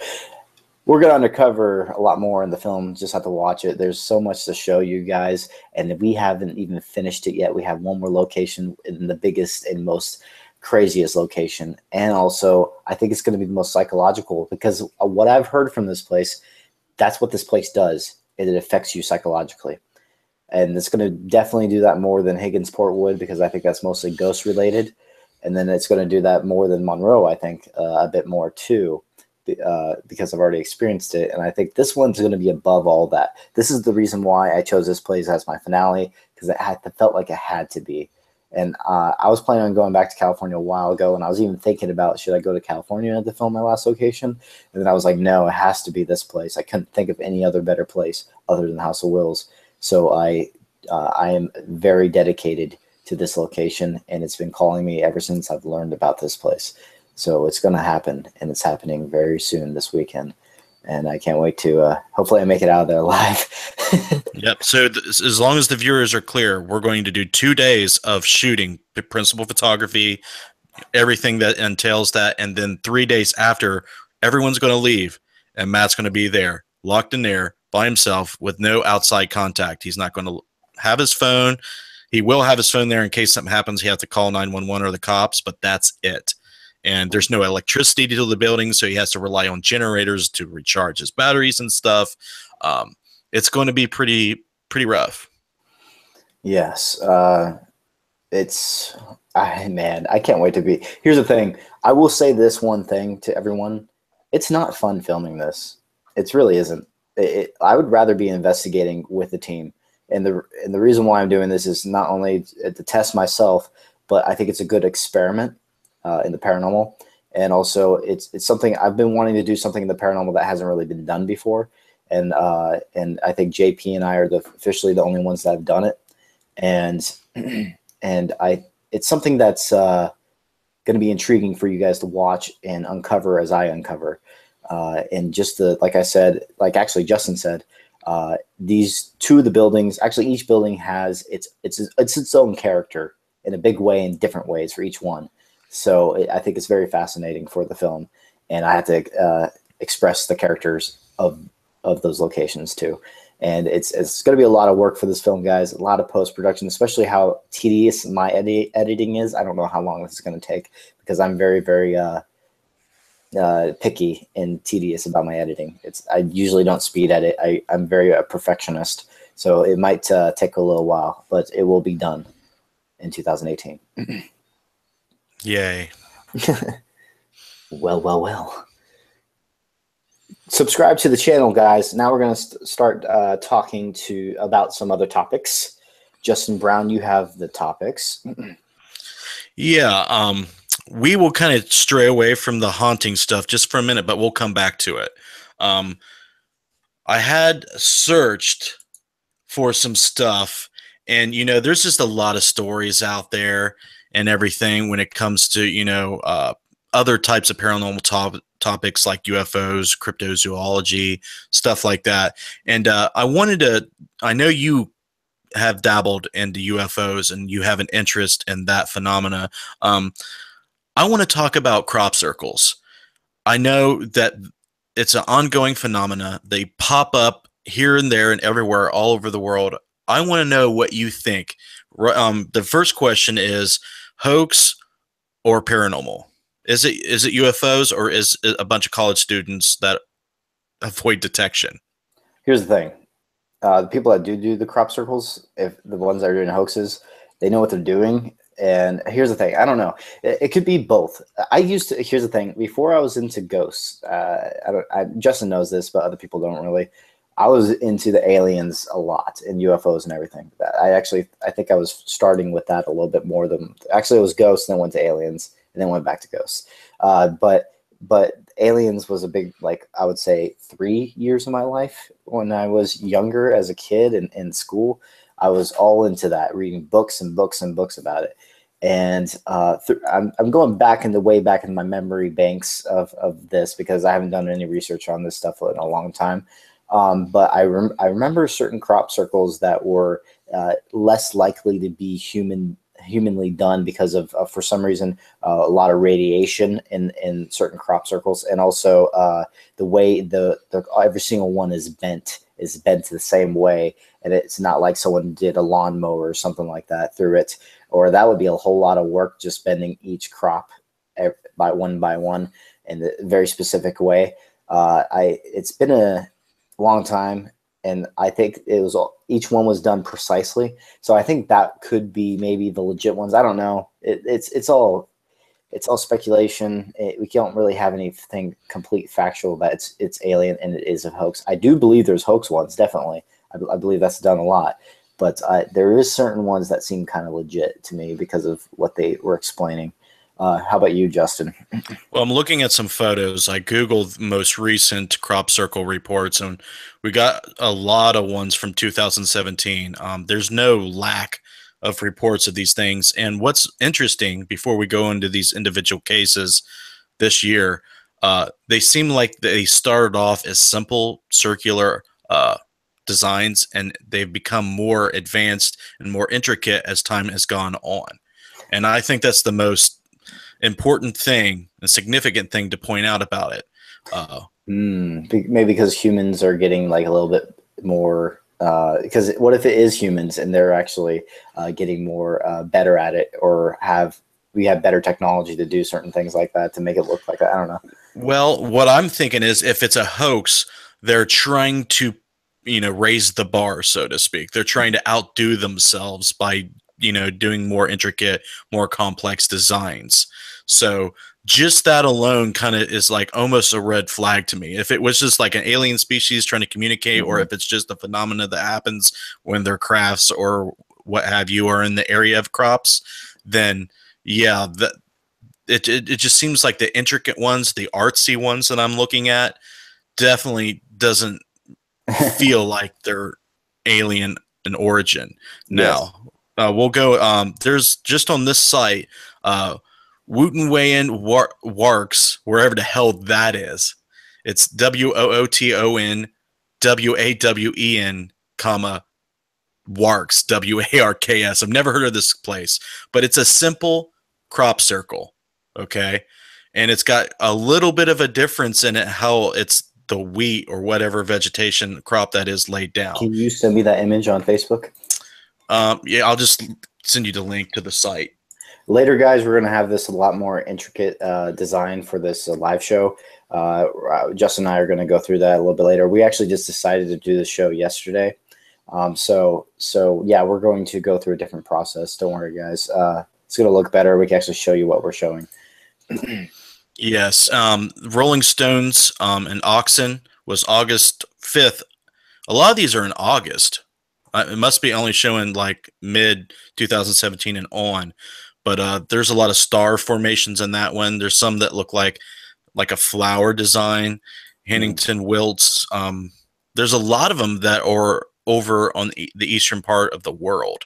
We're going to uncover a lot more in the film. Just have to watch it. There's so much to show you guys, and we haven't even finished it yet. We have one more location in the biggest and most craziest location. And also, I think it's going to be the most psychological, because what I've heard from this place, that's what this place does. It affects you psychologically. And it's going to definitely do that more than Higginsport would, because I think that's mostly ghost related. And then it's going to do that more than Monroe, I think, a bit more too, because I've already experienced it. And I think this one's going to be above all that. This is the reason why I chose this place as my finale, because it felt like it had to be. And I was planning on going back to California a while ago, and I was even thinking about, should I go to California to film my last location? And then I was like, no, it has to be this place. I couldn't think of any other better place other than House of Wills. So I am very dedicated to this location, and it's been calling me ever since I've learned about this place. So it's going to happen, and it's happening very soon this weekend. And I can't wait to, hopefully I make it out of there alive. Yep. So as long as the viewers are clear, we're going to do 2 days of shooting, the principal photography, everything that entails that. And then 3 days after, everyone's going to leave, and Matt's going to be there, locked in there by himself with no outside contact. He's not going to have his phone. He will have his phone there in case something happens. He has to call 911 or the cops, but that's it. And there's no electricity to the building, so he has to rely on generators to recharge his batteries and stuff. It's going to be pretty rough. Yes. Man, I can't wait to be. Here's the thing. I will say this one thing to everyone. It's not fun filming this. It really isn't. I would rather be investigating with the team. And the reason why I'm doing this is not only to test myself, but I think it's a good experiment in the paranormal. And also it's something I've been wanting to do, something in the paranormal that hasn't really been done before. And I think JP and I are officially the only ones that have done it. And it's something that's going to be intriguing for you guys to watch and uncover as I uncover. And just like I said, like actually Justin said, these two of the buildings, actually each building has its own character in a big way, in different ways for each one. So I think it's very fascinating for the film, and I have to express the characters of those locations too. And it's going to be a lot of work for this film, guys. A lot of post-production, especially how tedious my editing is. I don't know how long this is going to take, because I'm very, very picky and tedious about my editing. I usually don't speed edit. I'm very a perfectionist, so it might take a little while, but it will be done in 2018. Yay. Well. Subscribe to the channel, guys. Now we're going to start talking about some other topics. Justin Brown, you have the topics. Yeah, we will kind of stray away from the haunting stuff just for a minute, but we'll come back to it. I had searched for some stuff, and there's just a lot of stories out there and everything when it comes to other types of paranormal topics like UFOs, cryptozoology, stuff like that. And I know you have dabbled into UFOs and you have an interest in that phenomena. I want to talk about crop circles. I know that it's an ongoing phenomena. They pop up here and there and everywhere all over the world. I want to know what you think. The first question is hoax or paranormal? Is it UFOs, or is it a bunch of college students that avoid detection? Here's the thing. The people that do the crop circles, if the ones that are doing hoaxes, they know what they're doing. And here's the thing. I don't know. It could be both. Here's the thing. Before I was into ghosts, Justin knows this, but other people don't really. I was into the aliens a lot and UFOs and everything. I think I was starting with that a little bit more than actually it was ghosts, then went to aliens, and then went back to ghosts. But aliens was a big, like, I would say 3 years of my life. When I was younger as a kid and in school, I was all into that, reading books and books and books about it. And I'm going way back in my memory banks of this, because I haven't done any research on this stuff in a long time. But I remember certain crop circles that were less likely to be humanly done because of for some reason a lot of radiation in certain crop circles, and also the way the every single one is bent the same way, and it's not like someone did a lawnmower or something like that through it, or that would be a whole lot of work just bending each crop by one in a very specific way. It's been a long time, and I think each one was done precisely. So I think that could be maybe the legit ones. I don't know. It's all speculation. We don't really have anything complete factual that it's alien and it is a hoax. I do believe there's hoax ones, definitely. I believe that's done a lot, but there is certain ones that seem kind of legit to me because of what they were explaining. How about you, Justin? Well, I'm looking at some photos. I Googled most recent crop circle reports, and we got a lot of ones from 2017. There's no lack of reports of these things. And what's interesting, before we go into these individual cases this year, they seem like they started off as simple circular designs, and they've become more advanced and more intricate as time has gone on. And I think that's the most important thing, a significant thing to point out about it. Maybe because humans are getting like a little bit more. Because what if it is humans and they're actually getting more better at it, or we have better technology to do certain things like that to make it look like that? I don't know. Well, what I'm thinking is, if it's a hoax, they're trying to, raise the bar, so to speak. They're trying to outdo themselves by, doing more intricate, more complex designs. So just that alone kind of is like almost a red flag to me. If it was just like an alien species trying to communicate, or if it's just a phenomena that happens when their crafts or what have you are in the area of crops, then yeah, it just seems like the intricate ones, the artsy ones that I'm looking at, definitely doesn't feel like they're alien in origin. Yes. Now, we'll go. There's just on this site, Wootenwayen Warks, wherever the hell that is. It's WOOTON WAWEN, comma Warks, WARKS. I've never heard of this place, but it's a simple crop circle, okay? And it's got a little bit of a difference in it, how it's the wheat or whatever vegetation crop that is laid down. Can you send me that image on Facebook? Yeah, I'll just send you the link to the site. Later, guys, we're going to have this a lot more intricate design for this live show. Justin and I are going to go through that a little bit later. We actually just decided to do the show yesterday. So yeah, we're going to go through a different process. Don't worry, guys. It's going to look better. We can actually show you what we're showing. Yes. Rolling Stones and Oxen was August 5th. A lot of these are in August. It must be only showing like mid 2017 and on. But there's a lot of star formations in that one. There's some that look like a flower design. Hannington Wilts. There's a lot of them that are over on the eastern part of the world.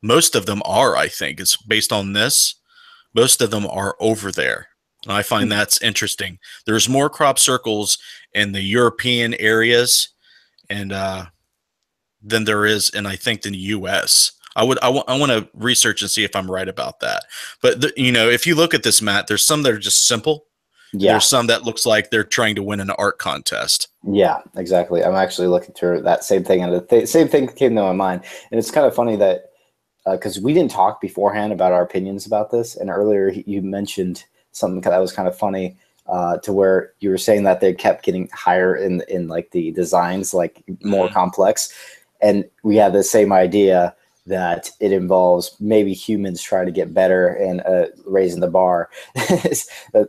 Most of them are, I think. It's based on this. Most of them are over there. And I find that's interesting. There's more crop circles in the European areas and than there is in, I think, the U.S. I want to research and see if I'm right about that. But if you look at this, Matt, there's some that are just simple. Yeah. There's some that looks like they're trying to win an art contest. Yeah, exactly. I'm actually looking through that same thing, and the same thing came to my mind. And it's kind of funny that because we didn't talk beforehand about our opinions about this, and earlier you mentioned something that was kind of funny to where you were saying that they kept getting higher in like the designs, like more complex, and we had the same idea that it involves maybe humans trying to get better and raising the bar.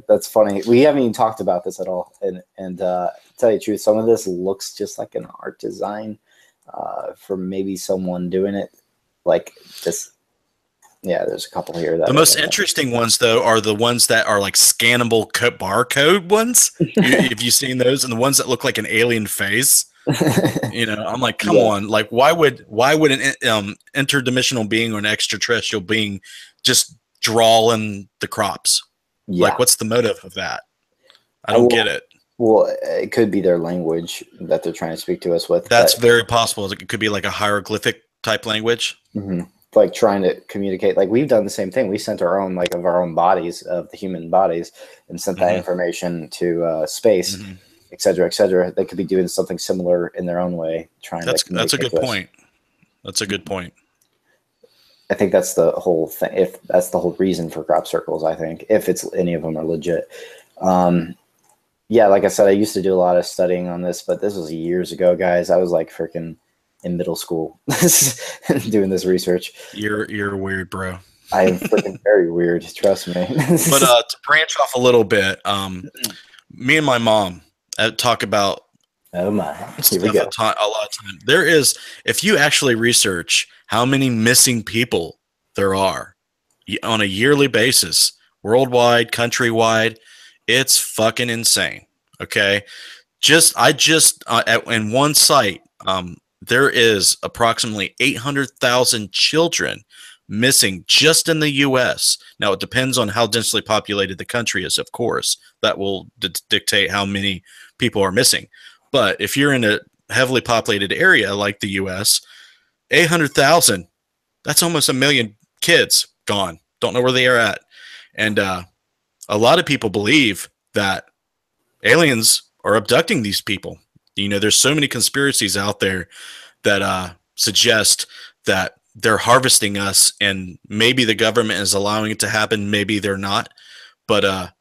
That's funny. We haven't even talked about this at all. And to tell you the truth, some of this looks just like an art design for maybe someone doing it like this. Yeah, there's a couple here. That the most interesting ones, though, are the ones that are like scannable barcode ones. Have you seen those? And the ones that look like an alien face. I'm like, come on, like why would an interdimensional being or an extraterrestrial being just draw in the crops? Like, what's the motive of that? I don't get it. Well, it could be their language that they're trying to speak to us with. That's very possible. It could be like a hieroglyphic type language. Mm-hmm. Like trying to communicate. Like we've done the same thing. We sent our own, like of our own bodies, of the human bodies, and sent that information to space. Et cetera, et cetera. They could be doing something similar in their own way. That's a good point. That's a good point. I think that's the whole thing. If that's the whole reason for crop circles, I think if it's any of them are legit. Yeah, like I said, I used to do a lot of studying on this, but this was years ago, guys. I was like freaking in middle school doing this research. You're weird, bro. I am freaking very weird. Trust me. But to branch off a little bit, me and my mom talk about Oh my! Here we stuff go. a lot of time. There is, if you actually research how many missing people there are on a yearly basis, worldwide, countrywide, it's fucking insane. Okay, in one site, there is approximately 800,000 children missing just in the U.S. Now, it depends on how densely populated the country is, of course. That will dictate how many people are missing. But if you're in a heavily populated area like the U.S., 800,000, that's almost 1 million kids gone. Don't know where they are at. And a lot of people believe that aliens are abducting these people. You know, there's so many conspiracies out there that suggest that they're harvesting us, and maybe the government is allowing it to happen. Maybe they're not. But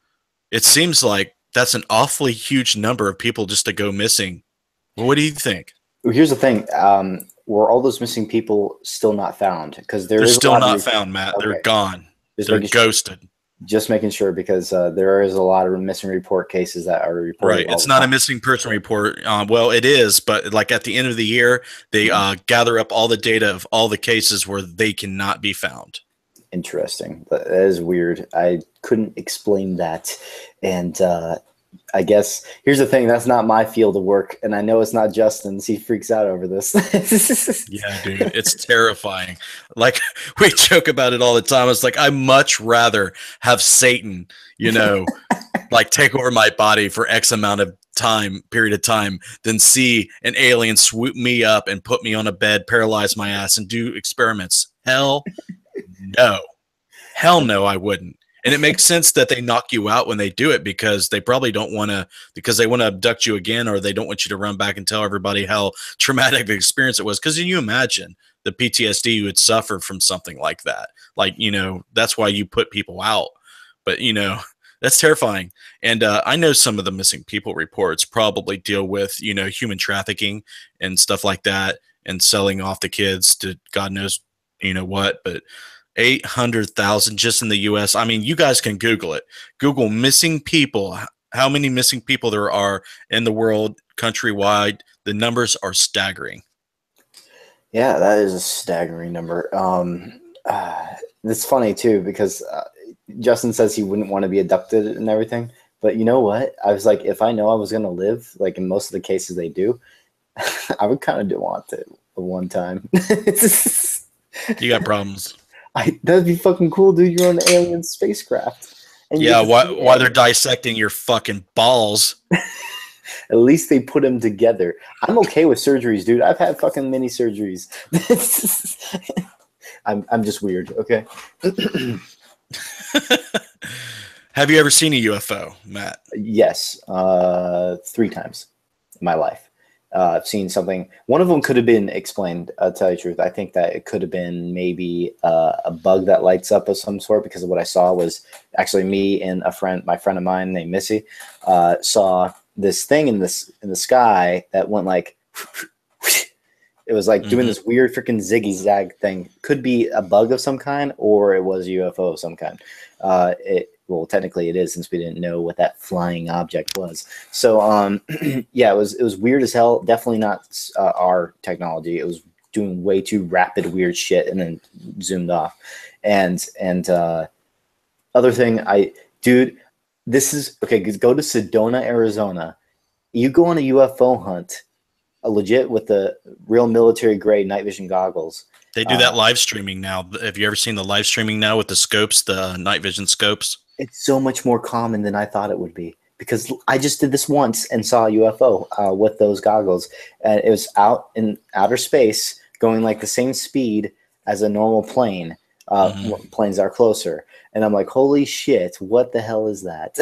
it seems like that's an awfully huge number of people just to go missing. Well, what do you think? Here's the thing. Were all those missing people still not found? Because they're still not found, Matt. Okay. They're gone. They're ghosted. Just making sure, because there is a lot of missing report cases that are reported. Right. It's not a missing person report. Well, it is, but like at the end of the year, they gather up all the data of all the cases where they cannot be found. Interesting. That is weird. I couldn't explain that. And I guess here's the thing. That's not my field of work. And I know it's not Justin's. He freaks out over this. Yeah, dude. It's terrifying. Like, we joke about it all the time. It's like, I much rather have Satan, you know, like take over my body for X amount of period of time than see an alien swoop me up and put me on a bed, paralyze my ass, and do experiments. Hell no. Hell no, I wouldn't. And it makes sense that they knock you out when they do it, because they probably don't want to, because they want to abduct you again, or they don't want you to run back and tell everybody how traumatic the experience it was. Because can you imagine the PTSD you would suffer from something like that? Like, you know, that's why you put people out. But, you know, that's terrifying. And I know some of the missing people reports probably deal with, you know, human trafficking and stuff like that, and selling off the kids to God knows, you know what. But 800,000 just in the U.S. I mean, you guys can Google it. Google missing people. How many missing people there are in the world, countrywide. The numbers are staggering. Yeah, that is a staggering number. It's funny too, because Justin says he wouldn't want to be abducted and everything. But you know what? I was like, if I know I was going to live, like in most of the cases they do, I would kind of want it one time. You got problems. That'd be fucking cool, dude. You're on an alien spacecraft. And yeah, why they're dissecting your fucking balls. At least they put them together. I'm okay with surgeries, dude. I've had fucking mini surgeries. I'm just weird, okay? Have you ever seen a UFO, Matt? Yes, 3 times in my life. I've seen something. One of them could have been explained. I'll tell you the truth. I think that it could have been maybe a bug that lights up of some sort, because of what I saw was actually me and my friend of mine named Missy, saw this thing in the sky that went like, it was like doing this weird freaking ziggy zag thing. Could be a bug of some kind, or it was a UFO of some kind. Well, technically it is, since we didn't know what that flying object was. So, yeah, it was weird as hell. Definitely not our technology. It was doing way too rapid, weird shit, and then zoomed off. And other thing, dude, this is okay. Go to Sedona, Arizona. You go on a UFO hunt, legit with the real military grade night vision goggles. They do that live streaming now. Have you ever seen the live streaming now with the scopes, the night vision scopes? It's so much more common than I thought it would be, because I just did this once and saw a UFO with those goggles. And it was out in outer space going like the same speed as a normal plane. Planes are closer. And I'm like, holy shit, what the hell is that?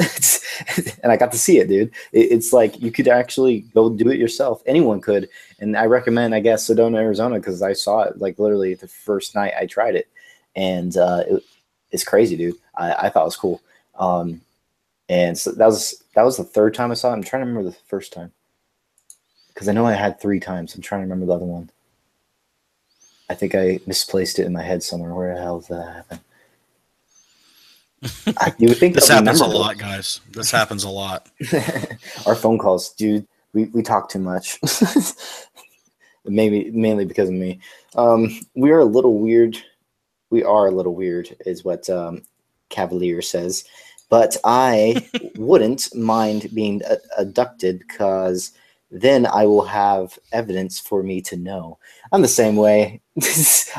And I got to see it, dude. It's like you could actually go do it yourself. Anyone could. And I recommend, I guess, Sedona, Arizona, because I saw it like literally the first night I tried it. and it's crazy, dude. I thought it was cool. And so that was the third time I saw it. I'm trying to remember the first time because I know I had 3 times. I'm trying to remember the other one. I think I misplaced it in my head somewhere. Where the hell did that happen? You would think this happens a lot, guys. This happens a lot. Our phone calls, dude. We talk too much. Mainly because of me. We are a little weird. We are a little weird, is what Cavalier says. But I wouldn't mind being abducted because then I will have evidence for me to know. I'm the same way.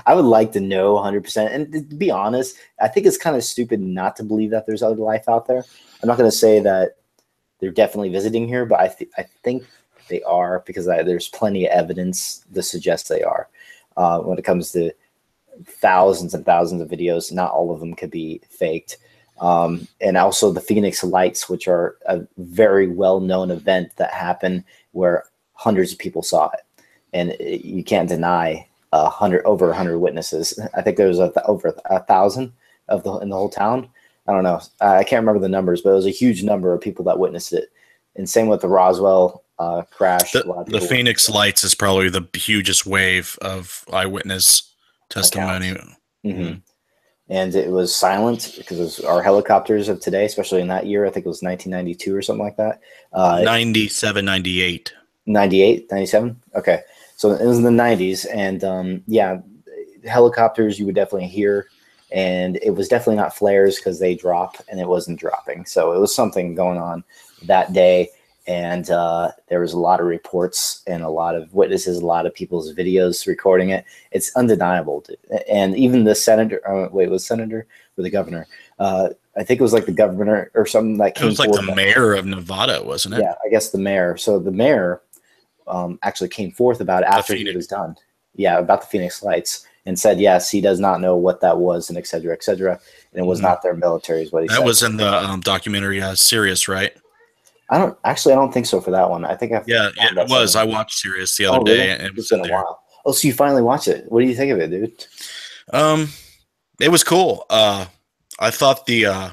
I would like to know 100%. And to be honest, I think it's kind of stupid not to believe that there's other life out there. I'm not going to say that they're definitely visiting here, but I think they are because there's plenty of evidence to suggest they are. When it comes to thousands and thousands of videos, not all of them could be faked. And also the Phoenix Lights, which are a very well-known event that happened where hundreds of people saw it. And you can't deny over 100 witnesses. I think there was over 1,000 in the whole town. I don't know. I can't remember the numbers, but it was a huge number of people that witnessed it. And same with the Roswell crash. The Phoenix Lights is probably the hugest wave of eyewitness testimony. Mm-hmm. And it was silent because it was our helicopters of today, especially in that year. I think it was 1992 or something like that. 97, 98. 98, 97? Okay. So it was in the 90s. And yeah, helicopters you would definitely hear. And it was definitely not flares because they drop, and it wasn't dropping. So it was something going on that day. And there was a lot of reports and a lot of witnesses, a lot of people's videos recording it. It's undeniable. And even the senator, was senator or the governor? I think it was like the governor or something that came forward. It was like the mayor of Nevada, wasn't it? Yeah, I guess the mayor. So the mayor actually came forth about it after he was done. Yeah, about the Phoenix Lights, and said, yes, he does not know what that was, and et cetera, et cetera. And it was not their military, is what he said. That was in the documentary Sirius, right? I don't think so for that one. I think it was. I watched Sirius the other day, and it was been a while. Oh, so you finally watched it? What do you think of it, dude? It was cool. I thought the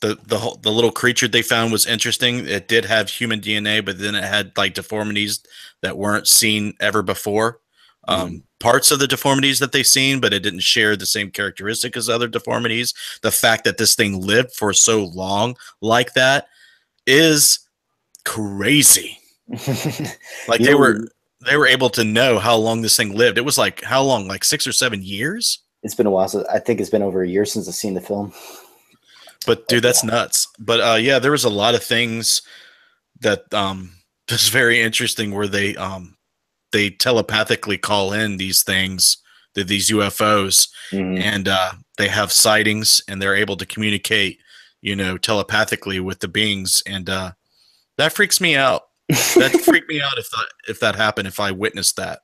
little creature they found was interesting. It did have human DNA, but then it had like deformities that weren't seen ever before. Parts of the deformities that they've seen, but it didn't share the same characteristic as other deformities. The fact that this thing lived for so long like that is crazy. Like they were able to know how long this thing lived. It was like how long? Like 6 or 7 years? It's been a while. So I think it's been over a year since I've seen the film. But dude, that's nuts. But yeah, there was a lot of things that was very interesting where they telepathically call in these things, these UFOs, and they have sightings, and they're able to communicate, telepathically with the beings, and that freaks me out. That freaked me out if that happened, if I witnessed that.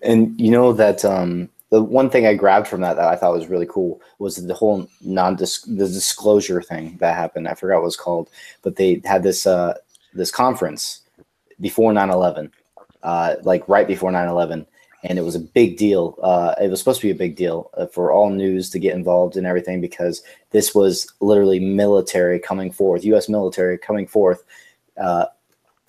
And that the one thing I grabbed from that I thought was really cool was the whole the disclosure thing that happened. I forgot what it was called, but they had this conference before 9/11. Like right before 9/11, and it was a big deal. It was supposed to be a big deal for all news to get involved in everything, because this was literally military coming forth, U.S. military coming forth,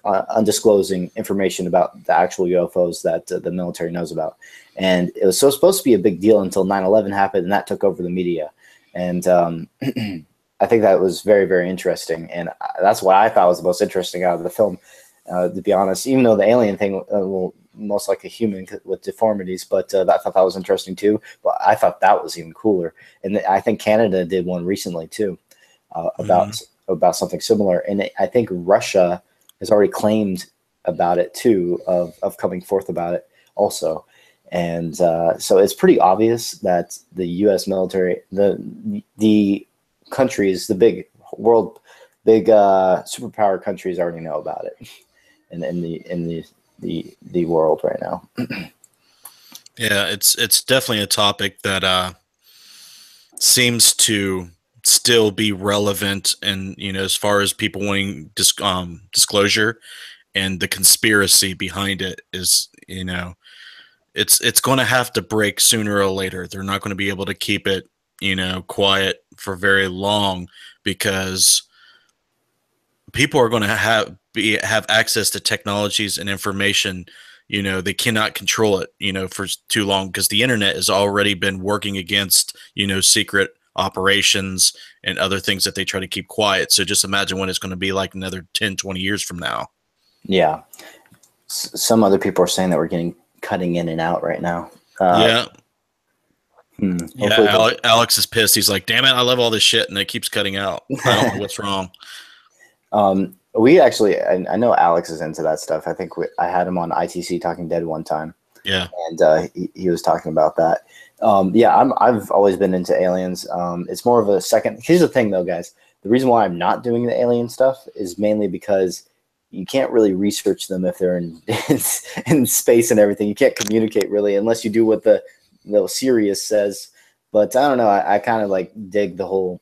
undisclosing information about the actual UFOs that the military knows about. And it was supposed to be a big deal until 9/11 happened, and that took over the media. And I think that was very, very interesting, and that's what I thought was the most interesting out of the film. To be honest, even though the alien thing will most like a human with deformities, but I thought that was interesting too. But I thought that was even cooler, and I think Canada did one recently too about something similar, and I think Russia has already claimed about it too, of coming forth about it also, and so it's pretty obvious that the U.S. military, the countries, the big superpower countries already know about it. In the world right now. Yeah, it's definitely a topic that seems to still be relevant, and as far as people wanting disclosure, and the conspiracy behind it is it's going to have to break sooner or later. They're not going to be able to keep it, quiet for very long, because people are going to have access to technologies and information. They cannot control it, for too long, because the internet has already been working against, secret operations and other things that they try to keep quiet. So just imagine what it's going to be like another 10, 20 years from now. Yeah. Some other people are saying that we're getting cutting in and out right now. Yeah. Yeah. Alex is pissed. He's like, damn it, I love all this shit, and it keeps cutting out. I don't know what's wrong. We actually, I know Alex is into that stuff. I think I had him on ITC Talking Dead one time. Yeah. And he was talking about that. I've always been into aliens. It's more of a second. Here's the thing, though, guys. The reason why I'm not doing the alien stuff is mainly because you can't really research them if they're in space and everything. You can't communicate really unless you do what the Sirius says. But I don't know. I kind of like dig the whole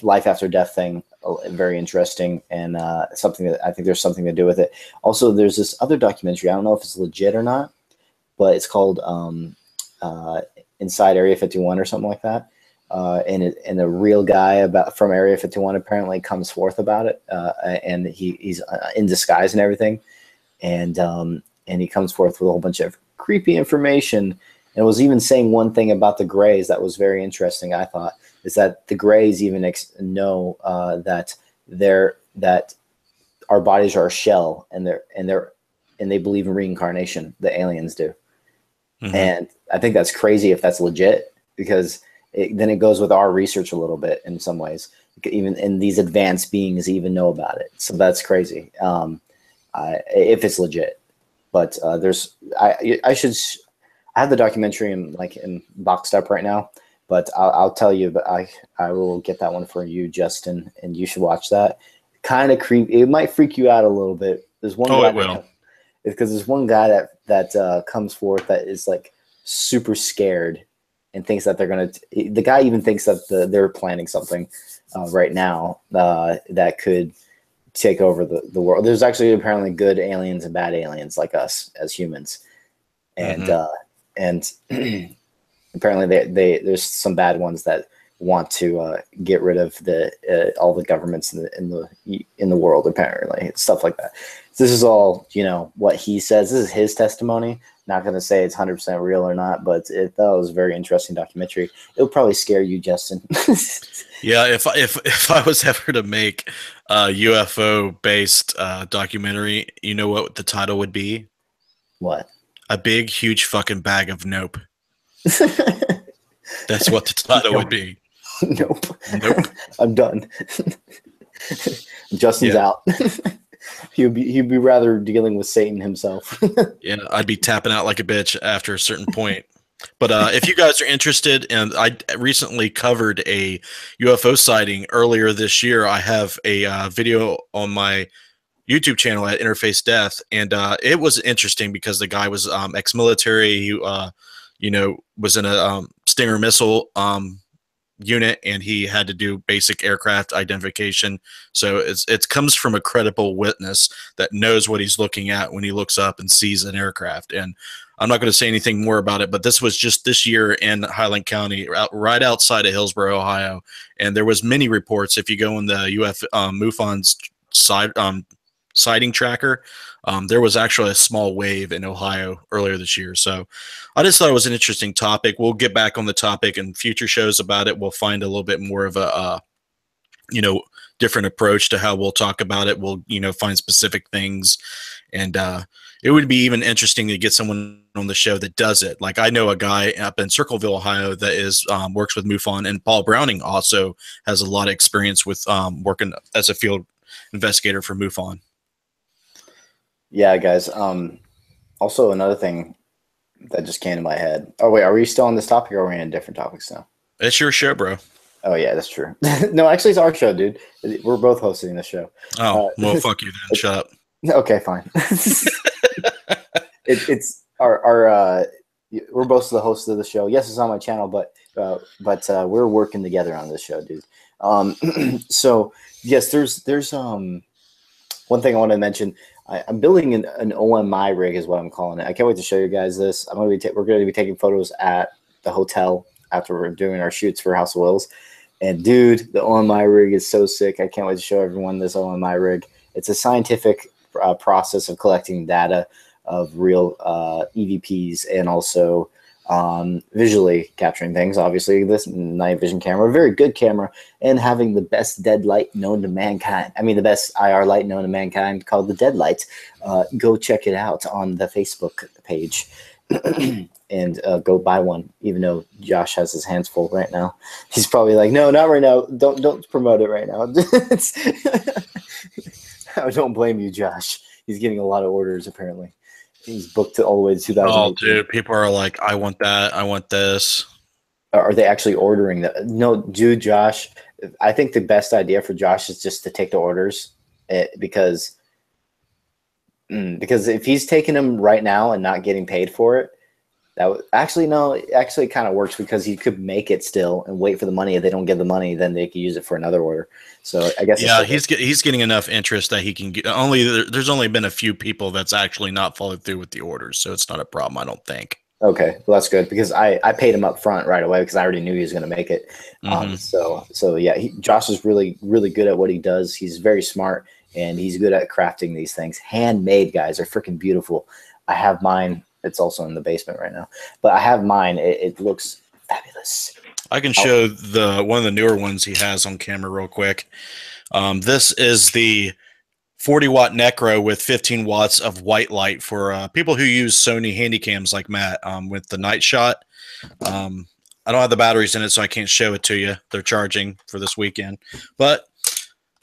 life after death thing. Very interesting, and something that I think there's something to do with it. Also, there's this other documentary. I don't know if it's legit or not, but it's called Inside Area 51 or something like that. And a real guy from Area 51 apparently comes forth about it, and he's in disguise and everything, and he comes forth with a whole bunch of creepy information, and was even saying one thing about the Greys that was very interesting. I thought is that the Greys even know that our bodies are a shell, and they believe in reincarnation. The aliens do, and I think that's crazy if that's legit, because then it goes with our research a little bit in some ways. Even in these advanced beings even know about it, so that's crazy if it's legit. But I have the documentary in boxed up right now, but I'll tell you. But I will get that one for you, Justin, and you should watch that. Kind of creepy. It might freak you out a little bit. There's one. Oh, it will. Because there's one guy that comes forth that is like super scared and thinks that they're gonna. The guy even thinks that they're planning something right now that could take over the world. There's actually apparently good aliens and bad aliens like us as humans, and apparently there's some bad ones that want to get rid of all the governments in the world, apparently, stuff like that. So this is all what he says. This is his testimony. Not going to say it's 100% real or not, but that was a very interesting documentary. It'll probably scare you, Justin. Yeah, if I was ever to make a UFO based documentary, you know what the title would be? What? A big, huge fucking bag of nope. That's what the title would be. Nope. I'm done. Justin's out. He'd be rather dealing with Satan himself. Yeah, I'd be tapping out like a bitch after a certain point. But if you guys are interested, and I recently covered a UFO sighting earlier this year, I have a video on my YouTube channel at Interface Death, and it was interesting because the guy was ex-military. He was in a Stinger missile unit, and he had to do basic aircraft identification. So it comes from a credible witness that knows what he's looking at when he looks up and sees an aircraft. And I'm not going to say anything more about it, but this was just this year in Highland County, right outside of Hillsborough, Ohio. And there was many reports. If you go in the MUFON's sighting tracker, there was actually a small wave in Ohio earlier this year. So I just thought it was an interesting topic. We'll get back on the topic in future shows about it. We'll find a little bit more of a different approach to how we'll talk about it. We'll find specific things, and it would be even interesting to get someone on the show that does it. Like I know a guy up in Circleville, Ohio, that is works with MUFON, and Paul Browning also has a lot of experience with working as a field investigator for MUFON. Yeah, guys. Also, another thing that just came to my head. Oh, wait, are we still on this topic, or are we in different topics now? It's your show, bro. Oh, yeah, that's true. No, actually, it's our show, dude. We're both hosting the show. Oh, well, fuck you then. Shut up. Okay, fine. It's our we're both the hosts of the show. Yes, it's on my channel, but we're working together on this show, dude. So yes, there's one thing I want to mention. I'm building an OMI rig is what I'm calling it. I can't wait to show you guys this. We're going to be taking photos at the hotel after we're doing our shoots for House of Wills. And dude, the OMI rig is so sick. I can't wait to show everyone this OMI rig. It's a scientific process of collecting data of real EVPs and also visually capturing things. Obviously, this night vision camera, a very good camera, and having the best dead light known to mankind. I mean, the best IR light known to mankind, called the Dead Light. Go check it out on the Facebook page. And go buy one, even though Josh has his hands full right now. He's probably like, no, not right now. Don't promote it right now. I don't blame you, Josh. He's getting a lot of orders, apparently. He's booked all the way to 2018. Oh, dude, people are like, I want that. I want this. Are they actually ordering that? No, dude, Josh, I think the best idea for Josh is just to take the orders because if he's taking them right now and not getting paid for it, it actually kind of works because he could make it still and wait for the money. If they don't get the money, then they could use it for another order. So I guess he's getting enough interest that he can get. There's only been a few people that's actually not followed through with the orders, so it's not a problem, I don't think. Okay, well that's good because I paid him up front right away because I already knew he was going to make it. So yeah, Josh is really good at what he does. He's very smart and he's good at crafting these things. Handmade, guys, are freaking beautiful. I have mine. It's also in the basement right now, but I have mine. It looks fabulous. I can show one of the newer ones he has on camera real quick. This is the 40-watt Necro with 15 watts of white light for people who use Sony Handycams like Matt with the night shot. I don't have the batteries in it, so I can't show it to you. They're charging for this weekend, but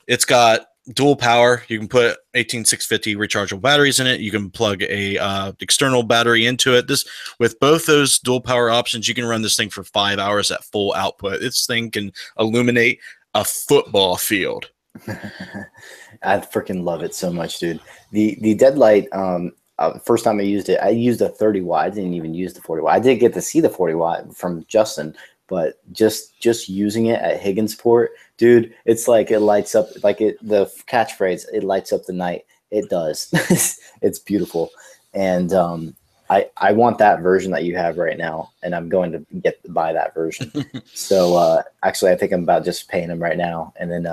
it's got dual power. You can put 18650 rechargeable batteries in it. You can plug a external battery into it. This, with both those dual power options, you can run this thing for 5 hours at full output. This thing can illuminate a football field. I freaking love it so much, dude. The Deadlight, first time I used it, I used a 30 watt. I didn't even use the 40 watt. I did get to see the 40 watt from Justin, but just using it at Higginsport, dude, it's like it lights up, like the catchphrase, it lights up the night. It does. It's beautiful. And I want that version that you have right now, and I'm going to buy that version. So actually, I think I'm about just paying him right now, and then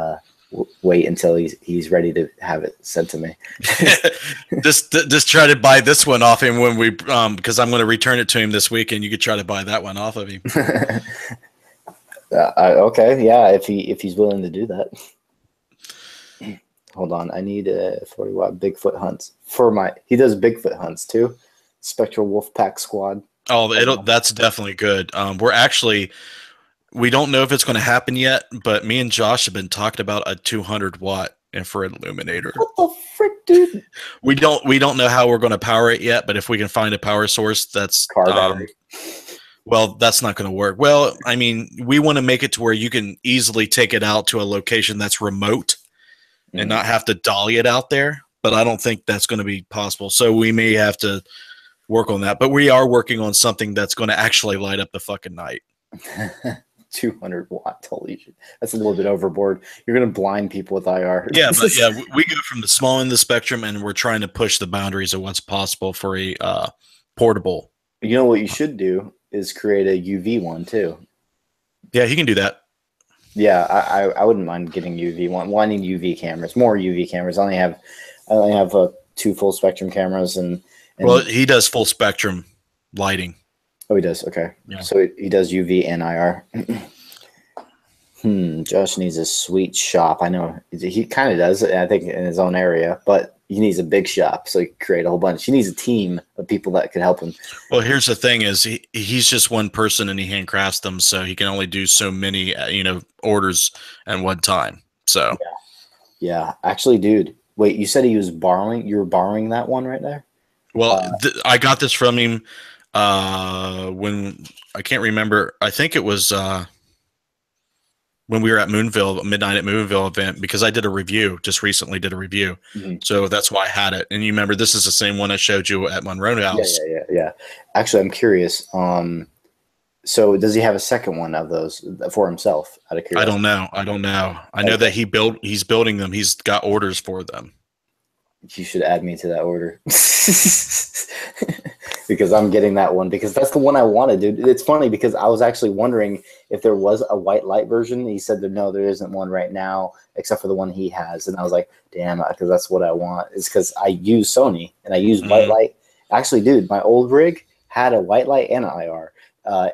wait until he's ready to have it sent to me. just try to buy this one off him when we because I'm going to return it to him this week, and you could try to buy that one off of him. Okay, yeah, if he's willing to do that. Hold on, I need a 40 watt Bigfoot hunts he does Bigfoot hunts too. Spectral Wolfpack Squad. Oh, that's definitely good. We don't know if it's going to happen yet, but me and Josh have been talking about a 200 watt infrared illuminator. What the frick, dude? We don't know how we're going to power it yet, but if we can find a power source, that's car battery. Well, that's not going to work. Well, I mean, we want to make it to where you can easily take it out to a location that's remote and not have to dolly it out there. But I don't think that's going to be possible. So we may have to work on that. But we are working on something that's going to actually light up the fucking night. 200 watt. Holy shit. That's a little bit overboard. You're going to blind people with IR. Yeah, but yeah, we go from the small end of the spectrum, and we're trying to push the boundaries of what's possible for a portable. You know what you should do is create a UV one too. Yeah, he can do that. Yeah, I wouldn't mind getting UV one. Well, I need UV cameras, more UV cameras. I only have 2 full spectrum cameras, and well, he does full spectrum lighting. Oh, he does. Okay, yeah. So he does UV and IR. Josh needs a sweet shop. I know he kind of does. I think in his own area, but he needs a big shop so he can create a whole bunch. He needs a team of people that could help him. Well, here's the thing: is he's just one person and he handcrafts them, so he can only do so many orders at one time. So yeah. Actually, dude, wait, you said he was borrowing. You were borrowing that one right there. Well, I got this from him when I can't remember. I think it was when we were at Moonville, Midnight at Moonville event, because I did a review, just recently did a review. Mm-hmm. So that's why I had it. And you remember, this is the same one I showed you at Monroe House. Yeah. Actually, I'm curious. So does he have a second one of those for himself? Out of curiosity? I don't know. I know that he's building them. He's got orders for them. You should add me to that order. Because I'm getting that one because that's the one I wanted, dude. It's funny because I was actually wondering if there was a white light version. He said that no, there isn't one right now except for the one he has. And I was like, damn, because that's what I want. It's because I use Sony and I use white light. Actually, dude, my old rig had a white light and an IR.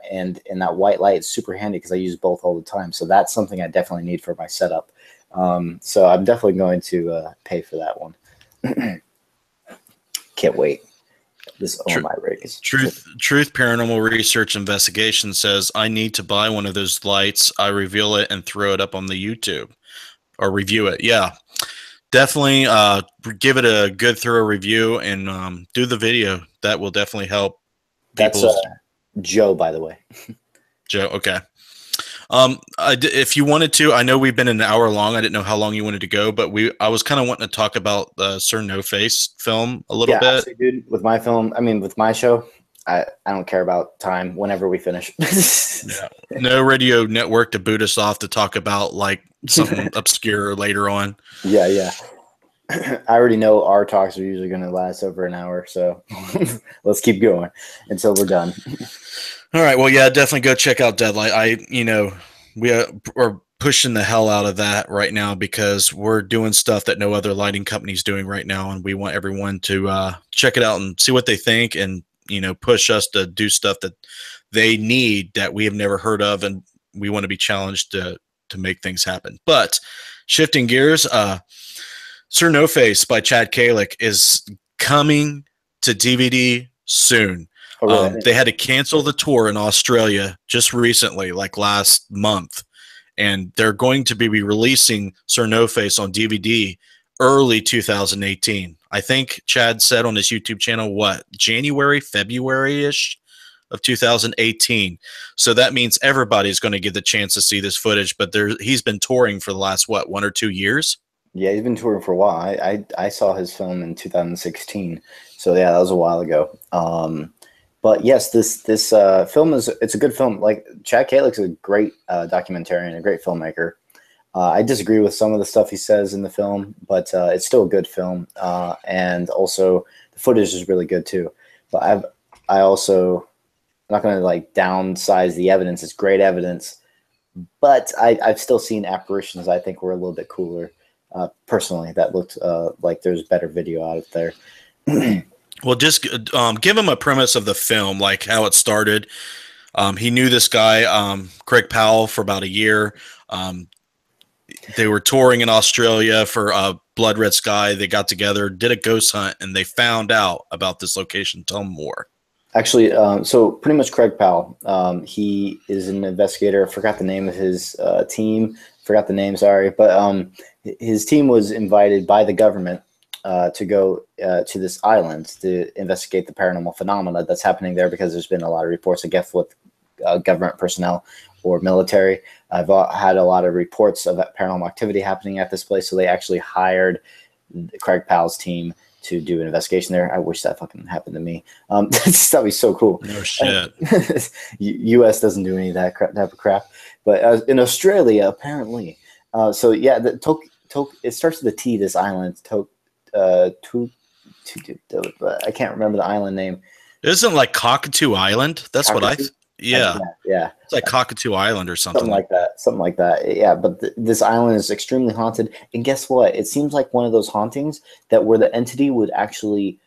And that white light is super handy because I use both all the time. So that's something I definitely need for my setup. So I'm definitely going to pay for that one. Can't wait. My rig is Truth Paranormal Research Investigation says I need to buy one of those lights. I reveal it and throw it up on the YouTube or review it. Yeah, definitely give it a good thorough review and do the video. That will definitely help. That's Joe, by the way. Joe, okay. If you wanted to, I know we've been an hour long. I didn't know how long you wanted to go, but I was kind of wanting to talk about the Sir NoFace film a little bit. Actually, dude, with my film, with my show, I don't care about time whenever we finish. Yeah. No radio network to boot us off to talk about like something obscure later on. Yeah. I already know our talks are usually going to last over an hour, so let's keep going until we're done. All right. Well, yeah, definitely go check out Deadlight. We are pushing the hell out of that right now because we're doing stuff that no other lighting company's doing right now, and we want everyone to check it out and see what they think, and push us to do stuff that they need that we have never heard of, and we want to be challenged to make things happen. But shifting gears, Sir NoFace by Chad Kalick is coming to DVD soon. Oh, really? They had to cancel the tour in Australia just recently, like last month, and they're going to be releasing Sir NoFace on DVD early 2018. I think Chad said on his YouTube channel, January, February-ish of 2018. So that means everybody's going to get the chance to see this footage, but he's been touring for the last, 1 or 2 years? Yeah, he's been touring for a while. I saw his film in 2016. So yeah, that was a while ago. But yes, this film it's a good film. Like Chad Kalick's a great documentarian, a great filmmaker. I disagree with some of the stuff he says in the film, but it's still a good film. And also the footage is really good too. But I'm not going to like downsize the evidence. It's great evidence, but I've still seen apparitions I think were a little bit cooler. Personally, that looked like there's better video out of there. Well, just give him a premise of the film, like how it started. He knew this guy, Craig Powell, for about a year. They were touring in Australia for Blood Red Sky. They got together, did a ghost hunt, and they found out about this location. Tell them more. Actually, so pretty much Craig Powell. He is an investigator. I forgot the name of his team. Forgot the name, sorry. But his team was invited by the government to go to this island to investigate the paranormal phenomena that's happening there, because there's been a lot of reports, I guess, with government personnel or military. I've had a lot of reports of paranormal activity happening at this place, so they actually hired Craig Powell's team to do an investigation there. I wish that fucking happened to me. That'd be so cool. No shit. U.S. doesn't do any of that type of crap, but in Australia, apparently. So yeah, it starts with a T. This island, I can't remember the island name. Isn't like Cockatoo Island? That's Cockatoo? what yeah. Yeah. It's like Cockatoo Island or something. Something like that. Yeah, but this island is extremely haunted. And guess what? It seems like one of those hauntings that where the entity would actually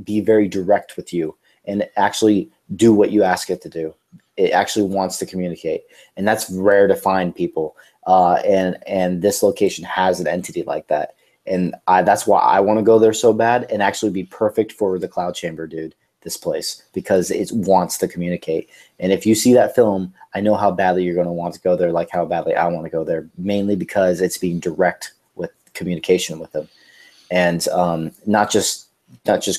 be very direct with you and actually do what you ask it to do. It actually wants to communicate. And that's rare to find, people. And this location has an entity like that. And that's why I want to go there so bad, and actually be perfect for the cloud chamber, dude. This place, because it wants to communicate. And if you see that film, I know how badly you're going to want to go there, like how badly I want to go there, mainly because it's being direct with communication with them. And not just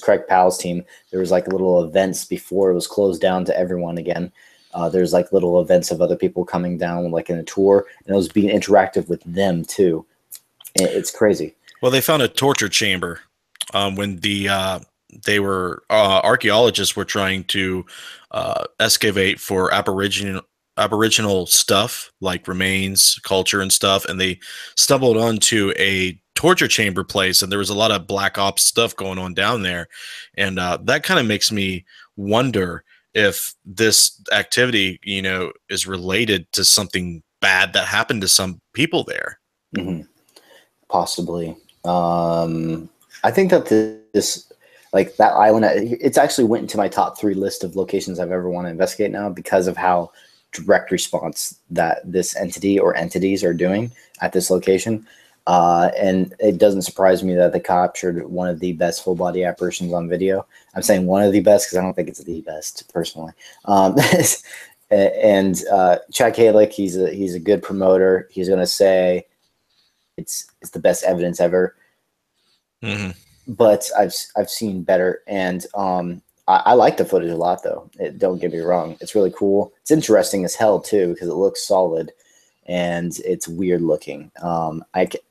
Craig Powell's team. There was like little events before it was closed down to everyone again. There's like little events of other people coming down, like in a tour, and it was being interactive with them too. It's crazy. Well, they found a torture chamber when archaeologists were trying to excavate for aboriginal stuff like remains, culture, and stuff, and they stumbled onto a torture chamber place, and there was a lot of black ops stuff going on down there, and that kind of makes me wonder if this activity, you know, is related to something bad that happened to some people there. Mm-hmm. Possibly. I think that this, like that island, it's actually went into my top 3 list of locations I've ever want to investigate now because of how direct response that this entity or entities are doing at this location. And it doesn't surprise me that they captured one of the best full body apparitions on video. I'm saying one of the best because I don't think it's the best personally. And Chad Kalick, he's a good promoter. He's going to say it's the best evidence ever. Mm-hmm. But I've seen better, and I like the footage a lot though. Don't get me wrong, it's really cool. It's interesting as hell too because it looks solid and it's weird looking.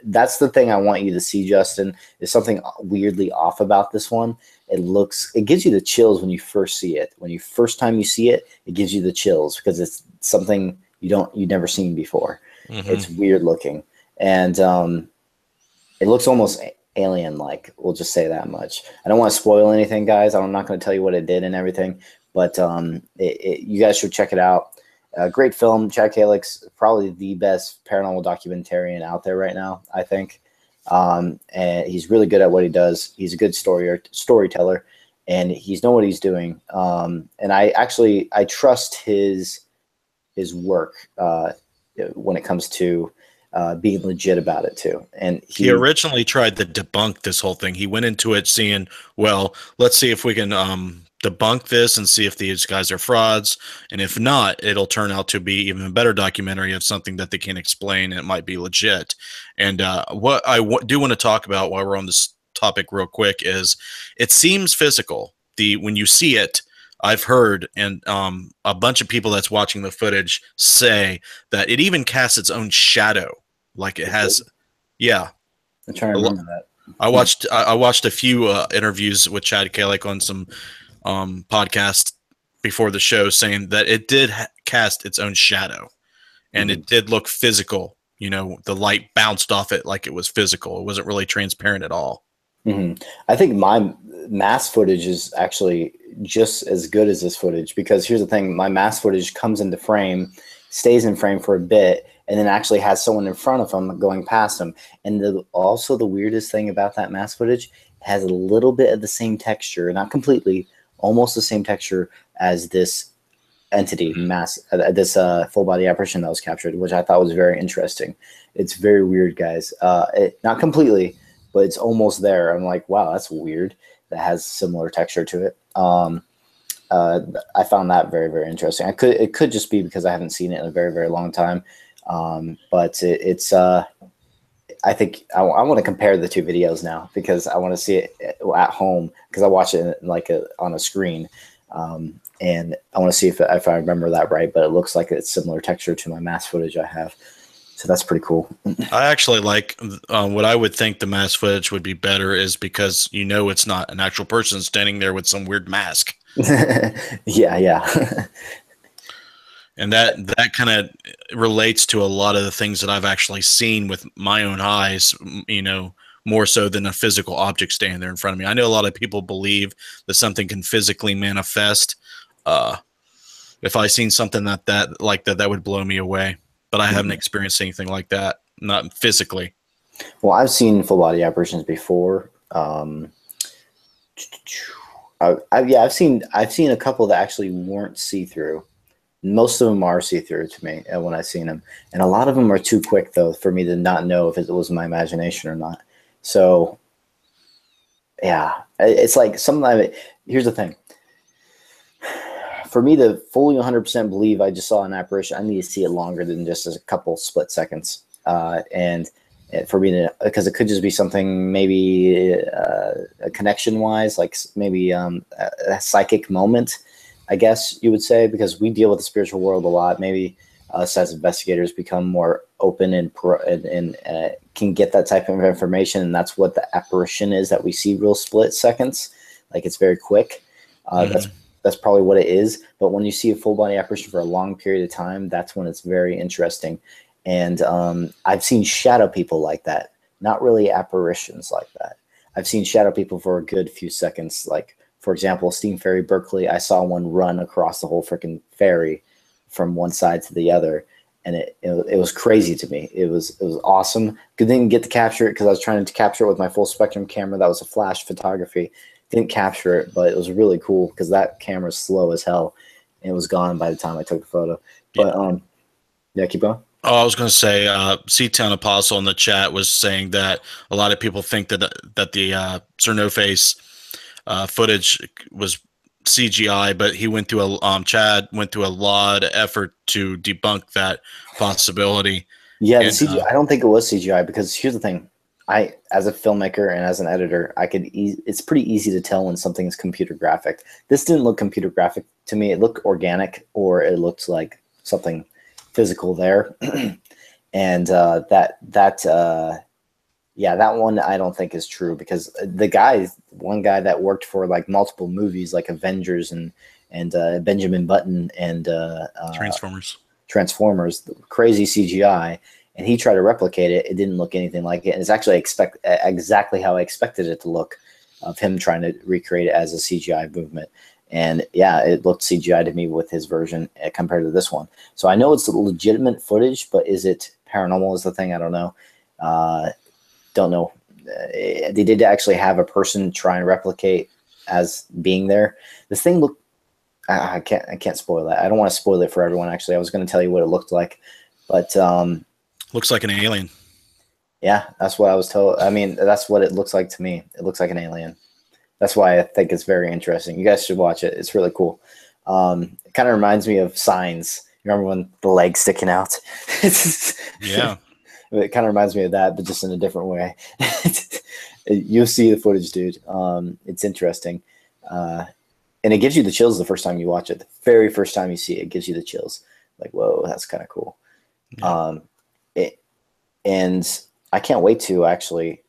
That's the thing I want you to see, Justin. There's something weirdly off about this one. It gives you the chills when you first see it. When you first time you see it, it gives you the chills because it's something you've never seen before. Mm-hmm. It's weird looking, and it looks almost alien-like. We'll just say that much. I don't want to spoil anything, guys. I'm not going to tell you what it did and everything, but you guys should check it out. Great film. Chad Kalick's probably the best paranormal documentarian out there right now, I think. And he's really good at what he does. He's a good storyteller, and he's know what he's doing. And I trust his work when it comes to being legit about it too. And he originally tried to debunk this whole thing. He went into it seeing, well, let's see if we can debunk this and see if these guys are frauds. And if not, it'll turn out to be even a better documentary of something that they can explain. And it might be legit. And what I do want to talk about while we're on this topic real quick is it seems physical. When you see it, I've heard, and a bunch of people that's watching the footage say that it even casts its own shadow, like it has. Yeah, I'm trying to remember that. I watched a few interviews with Chad Kalick on some podcast before the show, saying that it did cast its own shadow, and it did look physical. You know, the light bounced off it like it was physical. It wasn't really transparent at all. Mm-hmm. I think my mass footage is actually just as good as this footage because here's the thing: my mass footage comes into frame, stays in frame for a bit, and then actually has someone in front of them going past them. And also the weirdest thing about that mass footage has a little bit of the same texture, not completely, almost the same texture as this entity this full body apparition that was captured, which I thought was very interesting. It's very weird, guys. Not completely, but it's almost there. I'm like, wow, that's weird. That has similar texture to it. I found that very, very interesting. It could just be because I haven't seen it in a very, very long time. But it's I think I want to compare the 2 videos now because I want to see it at home because I watch it on a screen. And I want to see if I remember that right, but it looks like it's similar texture to my mass footage I have. So that's pretty cool. I actually like what I would think the mass footage would be better is because it's not an actual person standing there with some weird mask. Yeah. And that kind of relates to a lot of the things that I've actually seen with my own eyes, more so than a physical object standing there in front of me. I know a lot of people believe that something can physically manifest. If I seen something that would blow me away. But I haven't experienced anything like that, not physically. Well, I've seen full body apparitions before. I've seen a couple that actually weren't see-through. Most of them are see-through to me when I've seen them, and a lot of them are too quick though for me to not know if it was my imagination or not. So, yeah, it's like something. Here's the thing. For me to fully 100% believe I just saw an apparition, I need to see it longer than just a couple split seconds. And for me to, because it could just be something maybe connection-wise, like maybe a psychic moment, I guess you would say, because we deal with the spiritual world a lot. Maybe us as investigators become more open and can get that type of information, and that's what the apparition is that we see real split seconds. Like it's very quick. That's probably what it is. But when you see a full body apparition for a long period of time, that's when it's very interesting. And I've seen shadow people like that. not really apparitions like that. I've seen shadow people for a good few seconds. Like, for example, Steam Ferry Berkeley, I saw one run across the whole freaking ferry from one side to the other. And it was crazy to me. It was awesome. Good thing get to capture it because I was trying to capture it with my full spectrum camera. That was a flash photography. Didn't capture it, but it was really cool because that camera's slow as hell. And it was gone by the time I took the photo. But yeah, keep going. Oh, I was going to say, Seatown Apostle in the chat was saying that a lot of people think that the Sir NoFace footage was CGI, but he went through Chad went through a lot of effort to debunk that possibility. Yeah, the CGI. I don't think it was CGI because here's the thing: as a filmmaker and as an editor, it's pretty easy to tell when something is computer graphic. This didn't look computer graphic to me. It looked organic, or it looked like something physical there. And that one I don't think is true because one guy that worked for like multiple movies like Avengers and Benjamin Button and Transformers, crazy CGI, and he tried to replicate it. It didn't look anything like it, and it's actually exactly how I expected it to look, of him trying to recreate it as a CGI movement. And yeah, it looked CGI to me with his version compared to this one. So I know it's legitimate footage, but is it paranormal is the thing. I don't know. Don't know. They did actually have a person try and replicate as being there. This thing looked. I can't spoil that. I don't want to spoil it for everyone. Actually, I was going to tell you what it looked like, but looks like an alien. Yeah, that's what I was told. I mean, that's what it looks like to me. It looks like an alien. That's why I think it's very interesting. You guys should watch it. It's really cool. It kind of reminds me of Signs. You remember when the leg's sticking out? Yeah. It kind of reminds me of that, but just in a different way. You'll see the footage, dude. It's interesting. And it gives you the chills the first time you watch it. The very first time you see it, it gives you the chills. Like, whoa, that's kind of cool. Yeah. And I can't wait to actually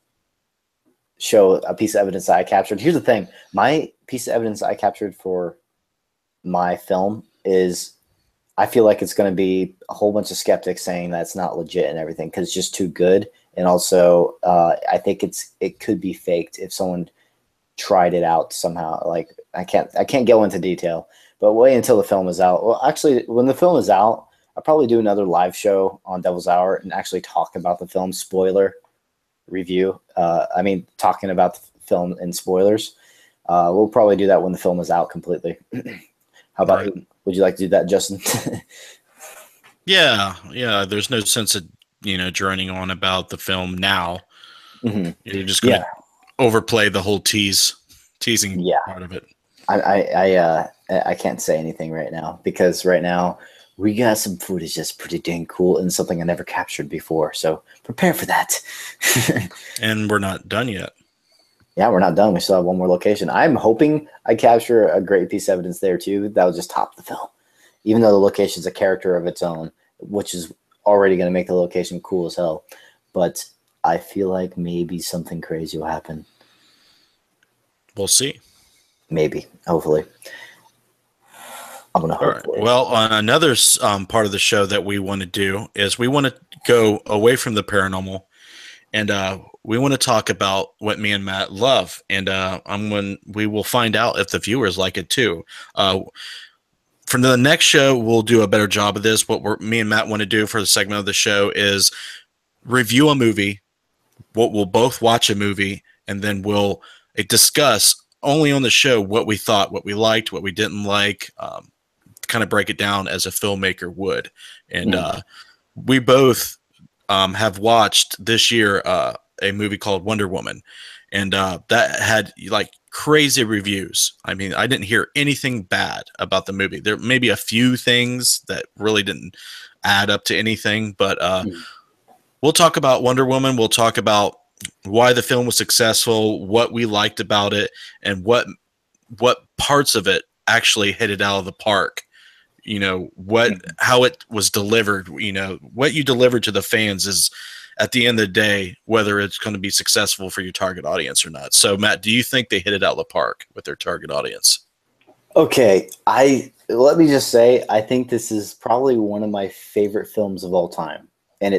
show a piece of evidence that I captured. Here's the thing. My piece of evidence I captured for my film is, I feel like it's going to be a whole bunch of skeptics saying that it's not legit and everything because it's just too good. And also, I think it could be faked if someone tried it out somehow. Like I can't go into detail, but wait until the film is out. Well, actually, when the film is out, I'll probably do another live show on Devil's Hour and actually talk about the film, spoiler review. Talking about the film in spoilers. We'll probably do that when the film is out completely. How about you? Would you like to do that, Justin? Yeah. There's no sense of droning on about the film now. Mm-hmm. You're just going to overplay the whole teasing part of it. I can't say anything right now because right now we got some footage that's pretty dang cool and something I never captured before. So prepare for that. And we're not done yet. Yeah, we're not done. We still have one more location. I'm hoping I capture a great piece of evidence there too. That will just top the film. Even though the location's a character of its own, which is already going to make the location cool as hell. But I feel like maybe something crazy will happen. We'll see. Maybe. Hopefully. I'm going to hope for it. Well, on another part of the show that we want to do is we want to go away from the paranormal, and we want to talk about what me and Matt love, and we will find out if the viewers like it too. For the next show, we'll do a better job of this. Me and Matt want to do for the segment of the show is review a movie. We'll both watch a movie, and then we'll discuss only on the show what we thought, what we liked, what we didn't like, kind of break it down as a filmmaker would. And we both have watched this year a movie called Wonder Woman, and that had like crazy reviews. I mean, I didn't hear anything bad about the movie. There may be a few things that really didn't add up to anything, but we'll talk about Wonder Woman. We'll talk about why the film was successful, what we liked about it, and what parts of it actually hit it out of the park. How it was delivered. What you delivered to the fans is, at the end of the day, whether it's going to be successful for your target audience or not. So, Matt, do you think they hit it out of the park with their target audience? Okay, let me just say, I think this is probably one of my favorite films of all time, and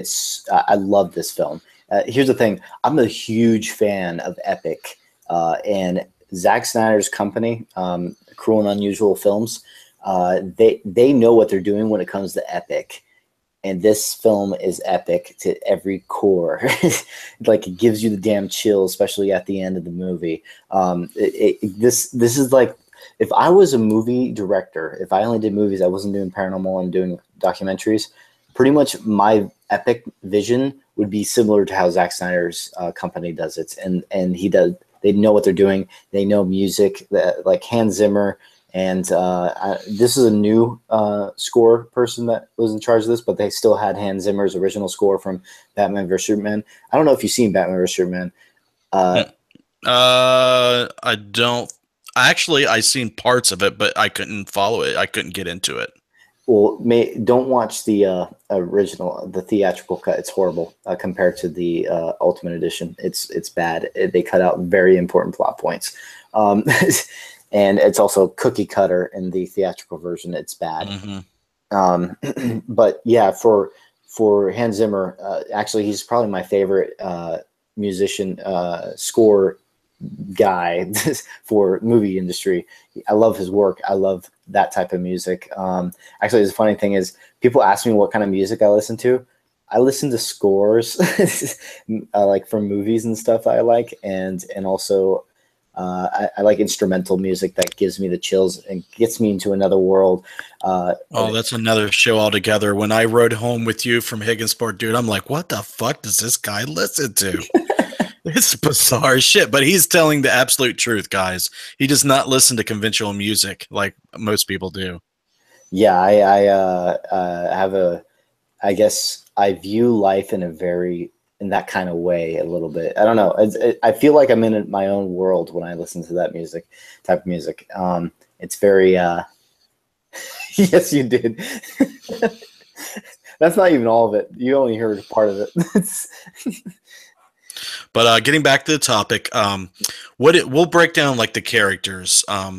I love this film. Here's the thing. I'm a huge fan of epic, and Zack Snyder's company, Cruel and Unusual Films, they know what they're doing when it comes to epic. And this film is epic to every core. Like, it gives you the damn chills, especially at the end of the movie. This is like, if I was a movie director, if I only did movies, I wasn't doing paranormal and doing documentaries, pretty much my epic vision would be similar to how Zack Snyder's company does it. And they know what they're doing. They know music, like Hans Zimmer. And this is a new score person that was in charge of this, but they still had Hans Zimmer's original score from Batman vs Superman. I don't know if you've seen Batman vs Superman. I don't. Actually, I seen parts of it, but I couldn't follow it. I couldn't get into it. Well, don't watch the original, the theatrical cut. It's horrible compared to the Ultimate Edition. It's bad. They cut out very important plot points. And it's also cookie cutter in the theatrical version. It's bad. Mm-hmm. But yeah, for Hans Zimmer, actually, he's probably my favorite musician, score guy for movie industry. I love his work. I love that type of music. Actually, the funny thing is, people ask me what kind of music I listen to. I listen to scores, like from movies and stuff I like, and also. I like instrumental music that gives me the chills and gets me into another world. That's another show altogether. When I rode home with you from Higginsport, dude, I'm like, what the fuck does this guy listen to? It's bizarre shit, but he's telling the absolute truth, guys. He does not listen to conventional music like most people do. Yeah, I guess I view life in that kind of way a little bit. I don't know. I feel like I'm in my own world when I listen to that type of music. It's very, yes, you did. That's not even all of it. You only heard part of it. But getting back to the topic, we'll break down like the characters. Her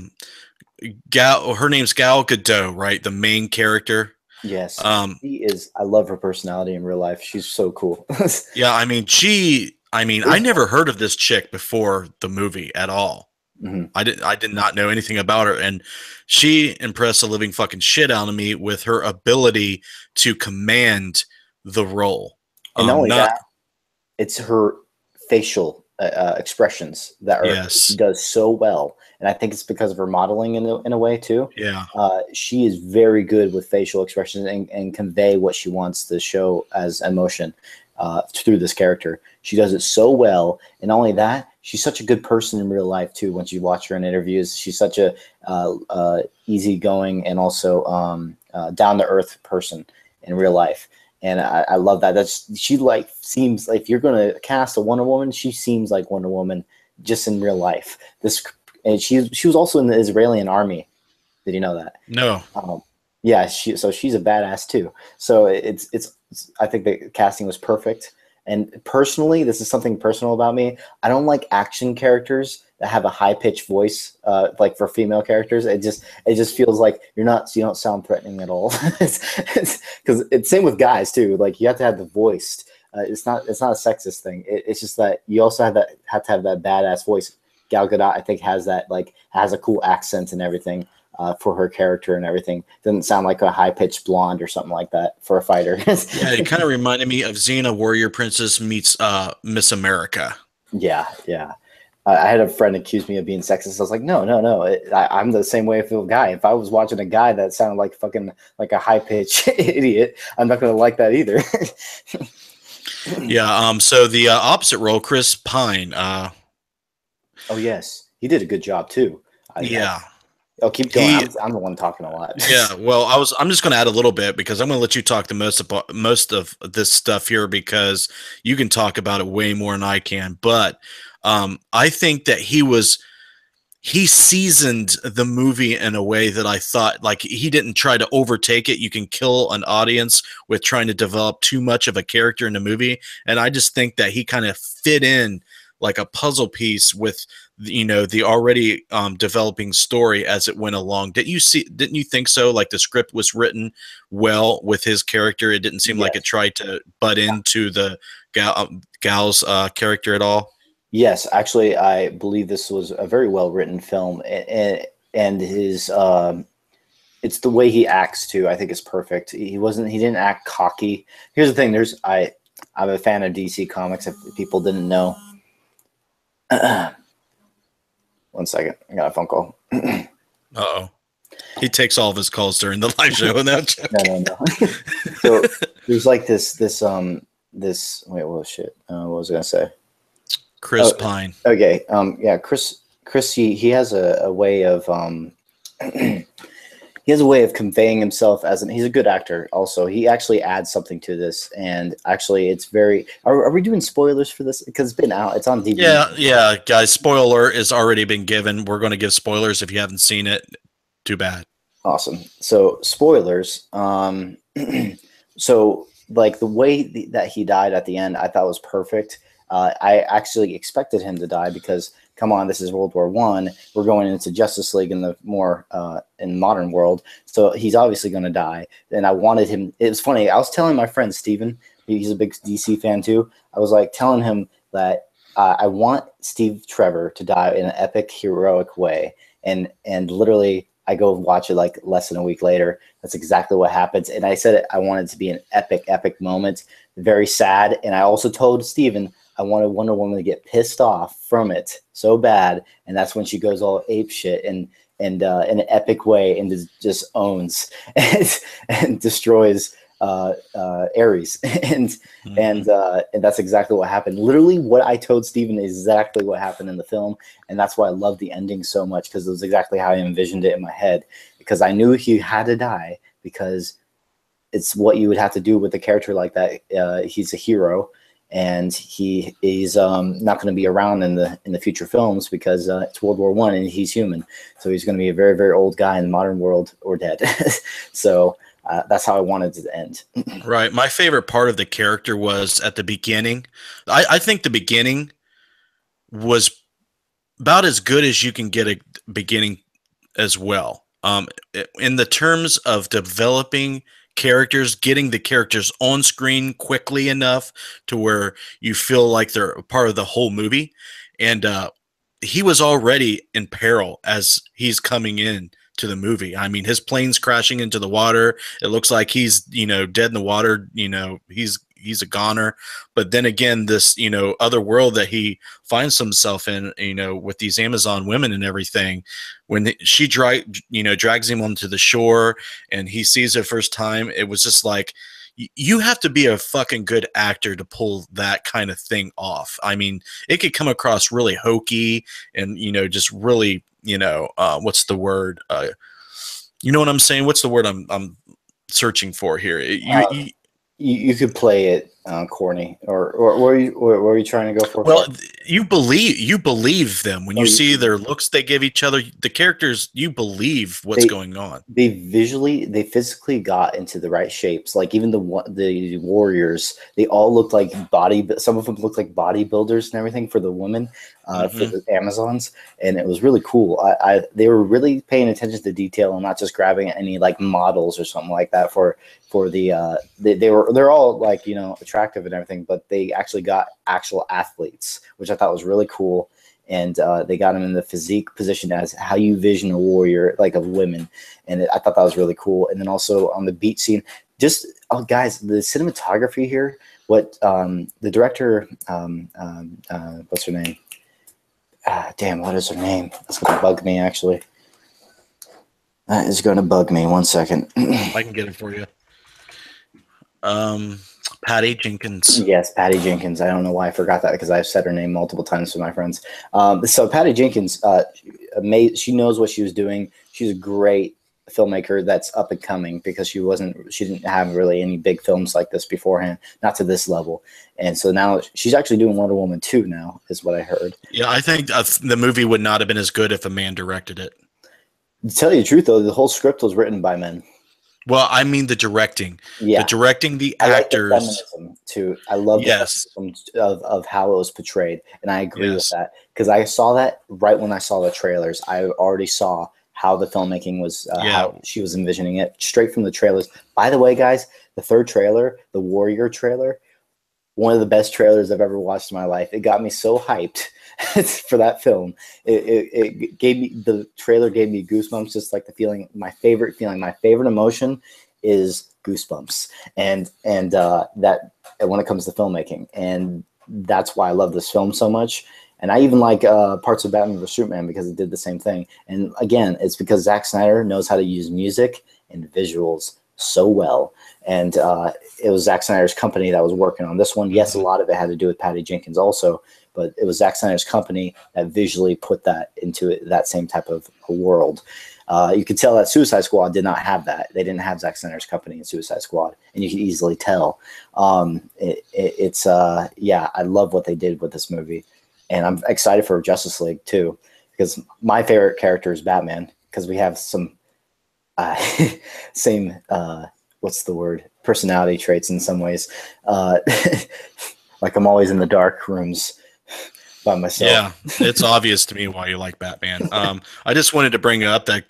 name's Gal Gadot, right? The main character. Yes, she is. I love her personality in real life. She's so cool. Yeah, I never heard of this chick before the movie at all. Mm-hmm. I did not know anything about her, and she impressed the living fucking shit out of me with her ability to command the role. And not only that, it's her facial expressions that she does so well. And I think it's because of her modeling in a way too. Yeah, she is very good with facial expressions and convey what she wants to show as emotion through this character. She does it so well, and not only that, she's such a good person in real life too. Once you watch her in interviews, she's such a easygoing and also down to earth person in real life. And I love that. She seems like, if you're going to cast a Wonder Woman, she seems like Wonder Woman just in real life. And she was also in the Israeli army. Did you know that? No. Yeah. So she's a badass too. So it's I think the casting was perfect. And personally, this is something personal about me. I don't like action characters that have a high pitched voice, like for female characters. It just feels like you don't sound threatening at all. Because it's same with guys too. Like, you have to have the voice. It's not a sexist thing. It's just that you also have to have that badass voice. Gal Gadot, I think, has a cool accent and everything for her character and everything. Doesn't sound like a high pitched blonde or something like that for a fighter. Yeah, it kind of reminded me of Xena, Warrior Princess meets Miss America. Yeah. I had a friend accuse me of being sexist. I was like, no. I'm the same way I feel guy. If I was watching a guy that sounded like a high pitched idiot, I'm not going to like that either. Yeah. So the opposite role, Chris Pine. Oh yes, he did a good job too. I'll keep going. I'm the one talking a lot. Yeah. Well, I'm just going to add a little bit, because I'm going to let you talk the most of this stuff here, because you can talk about it way more than I can. But I think that he seasoned the movie in a way that I thought, like, he didn't try to overtake it. You can kill an audience with trying to develop too much of a character in the movie. And I just think that he kind of fit in like a puzzle piece with, you know, the already developing story as it went along. Didn't you think so? Like the script was written well with his character. It didn't seem like it tried to butt into the gal's character at all. Yes, actually, I believe this was a very well written film, and his it's the way he acts too. I think is perfect. He didn't act cocky. Here's the thing. I'm a fan of DC Comics. If people didn't know. 1 second, I got a phone call. Uh-oh. He takes all of his calls during the live show. No. So there's like this. Wait, what shit? What was I gonna say? Chris Pine. Okay. Yeah. Chris. He has a way of he has a way of conveying himself he's a good actor. Also, he actually adds something to this, and actually, it's very. Are we doing spoilers for this? Because it's been out. It's on DVD. Yeah, guys. Spoiler has already been given. We're going to give spoilers if you haven't seen it. Too bad. Awesome. So spoilers. So like the way that he died at the end, I thought was perfect. I actually expected him to die because, come on, this is World War I. We're going into Justice League in the more in modern world, so he's obviously going to die. And I wanted him. It was funny. I was telling my friend Steven, he's a big DC fan too. I was like telling him that I want Steve Trevor to die in an epic, heroic way, and literally. I go watch it like less than a week later. That's exactly what happens. And I said I wanted it to be an epic moment, very sad. And I also told Steven I wanted Wonder Woman to get pissed off from it so bad. And that's when she goes all ape shit and in an epic way and just owns and destroys Ares. and that's exactly what happened. Literally what I told Steven is exactly what happened in the film. And that's why I love the ending so much, because it was exactly how I envisioned it in my head, because I knew he had to die, because it's what you would have to do with a character like that. He's a hero, and he's not going to be around in the future films, because it's World War I and he's human. So he's going to be a very, very old guy in the modern world or dead. So that's how I wanted it to end. Right. My favorite part of the character was at the beginning. I think the beginning was about as good as you can get a beginning as well. In the terms of developing characters, getting the characters on screen quickly enough to where you feel like they're a part of the whole movie. And he was already in peril as he's coming in to the movie. I mean, his plane's crashing into the water. It looks like he's, dead in the water. He's a goner. But then again, this, other world that he finds himself in, with these Amazon women and everything, when she drags him onto the shore and he sees it first time, it was just like, you have to be a fucking good actor to pull that kind of thing off. I mean, it could come across really hokey and, just really, what's the word? You know what I'm saying? What's the word I'm searching for here? You could play it corny, or were you trying to go for? Well, you believe them when you see their looks they give each other. The characters, you believe what's going on. They physically got into the right shapes. Like even the warriors, they all looked like some of them looked like bodybuilders and everything for the women, for the Amazons, and it was really cool. They were really paying attention to detail and not just grabbing any like models or something like that for the they're all like attractive and everything, but they actually got actual athletes, which I thought was really cool. And they got them in the physique position as how you vision a warrior, like of women. And I thought that was really cool. And then also on the beach scene, guys, the cinematography here, what the director, what's her name? Damn, what is her name? That's going to bug me, actually. That is going to bug me. 1 second. I can get it for you. Patty Jenkins. Yes, Patty Jenkins. I don't know why I forgot that, because I've said her name multiple times to my friends. So Patty Jenkins, she knows what she was doing. She's a great filmmaker that's up and coming, because she didn't have really any big films like this beforehand, not to this level. And so now she's actually doing Wonder Woman 2 now, is what I heard. Yeah, I think the movie would not have been as good if a man directed it. To tell you the truth, though, the whole script was written by men. Well, I mean the directing, Yeah, the I like the actors. feminism too. I love the Yes, feminism of how it was portrayed, and I agree with yes, that because I saw that right when I saw the trailers. I already saw how the filmmaking was, yeah. how she was envisioning it straight from the trailers. By the way, guys, the third trailer, the Warrior trailer, one of the best trailers I've ever watched in my life. It got me so hyped for that film. It gave me, the trailer gave me goosebumps, just like the feeling. My favorite feeling, my favorite emotion is goosebumps, and that when it comes to filmmaking, and that's why I love this film so much. And I even like parts of Batman vs Superman because it did the same thing. And again, it's because Zack Snyder knows how to use music and visuals so well. And it was Zack Snyder's company that was working on this one. Yes, a lot of it had to do with Patty Jenkins also, but it was Zack Snyder's company that visually put that into it, that same type of a world. You could tell that Suicide Squad did not have that. They didn't have Zack Snyder's company in Suicide Squad, and you could easily tell. Yeah, I love what they did with this movie, and I'm excited for Justice League too, because my favorite character is Batman, because we have some uh, same what's the word, personality traits in some ways. uh, like I'm always in the dark rooms by myself. Yeah, it's obvious to me why you like Batman. I just wanted to bring up that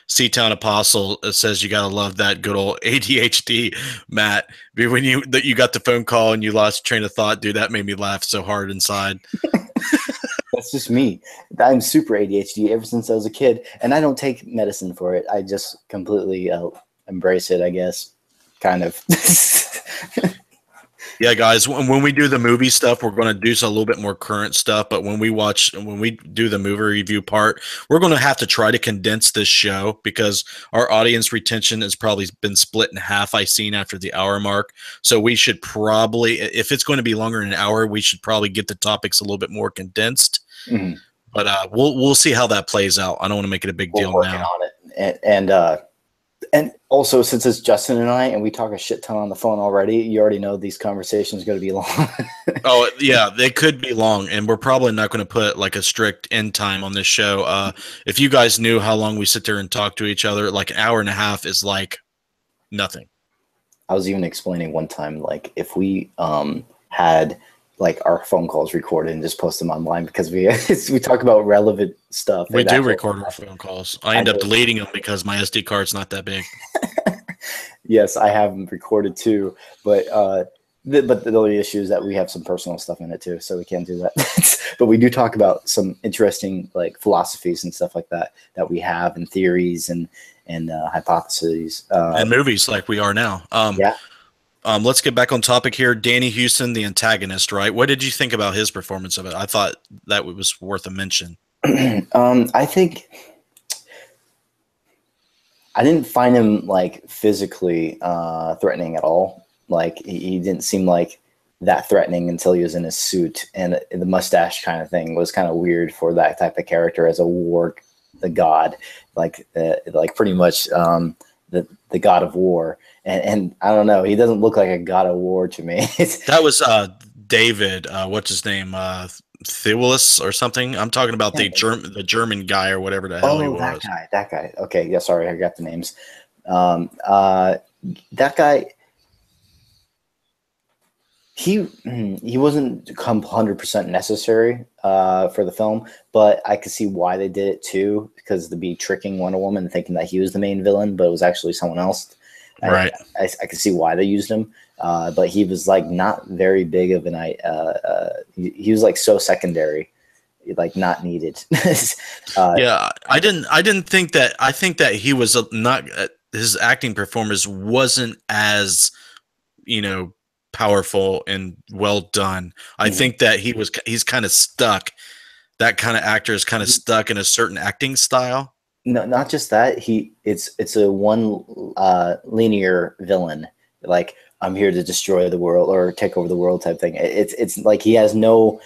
Seatown Apostle says you gotta love that good old ADHD, Matt. When you got the phone call and you lost train of thought, dude, that made me laugh so hard inside. That's just me. I'm super ADHD ever since I was a kid, and I don't take medicine for it. I just completely embrace it, I guess, kind of. Yeah, guys, when we do the movie stuff, we're going to do a little bit more current stuff. But when we do the movie review part, we're going to have to try to condense this show because our audience retention has probably been split in half. I seen after the hour mark, so we should probably, if it's going to be longer than an hour, we should probably get the topics a little bit more condensed. Mhm. But we'll see how that plays out. I don't want to make it a big We're deal working now. on it, and also, since it's Justin and I, and we talk a shit ton on the phone already, you already know these conversations are going to be long. Oh yeah, they could be long, and we're probably not going to put like a strict end time on this show. If you guys knew how long we sit there and talk to each other, like an hour and a half is like nothing. I was even explaining one time, like if we had like our phone calls recorded and just post them online, because we we talk about relevant stuff. We And do actually, record our phone calls. I I end up know, deleting them because my SD card's not that big. yes, I have them recorded too, but the only issue is that we have some personal stuff in it too, so we can't do that. But we do talk about some interesting like philosophies and stuff like that that we have, and theories and hypotheses. And movies like we are now. Yeah. Let's get back on topic here. Danny Houston, the antagonist, right? What did you think about his performance of it? I thought that was worth a mention. I think I didn't find him like physically threatening at all. Like he didn't seem like that threatening until he was in his suit, and the mustache kind of thing was kind of weird for that type of character as a war, the god, like pretty much the god of war. And I don't know, he doesn't look like a god of war to me. That was David. What's his name? Theolis or something. I'm talking about the German guy or whatever the hell he Oh, was. that guy. Okay, yeah, sorry, I got the names. Um, uh, that guy, he wasn't 100% necessary for the film, but I could see why they did it too, because to be tricking Wonder Woman thinking that he was the main villain, but it was actually someone else. Right. I could see why they used him, but he was like not very big of an he was like so secondary, like not needed. Yeah, I didn't think that. I think that he was not. His acting performance wasn't as powerful and well done. I think that he's kind of stuck. That kind of actor is kind of stuck in a certain acting style. No, not just that. It's a one linear villain. Like I'm here to destroy the world or take over the world type thing. It's like he has no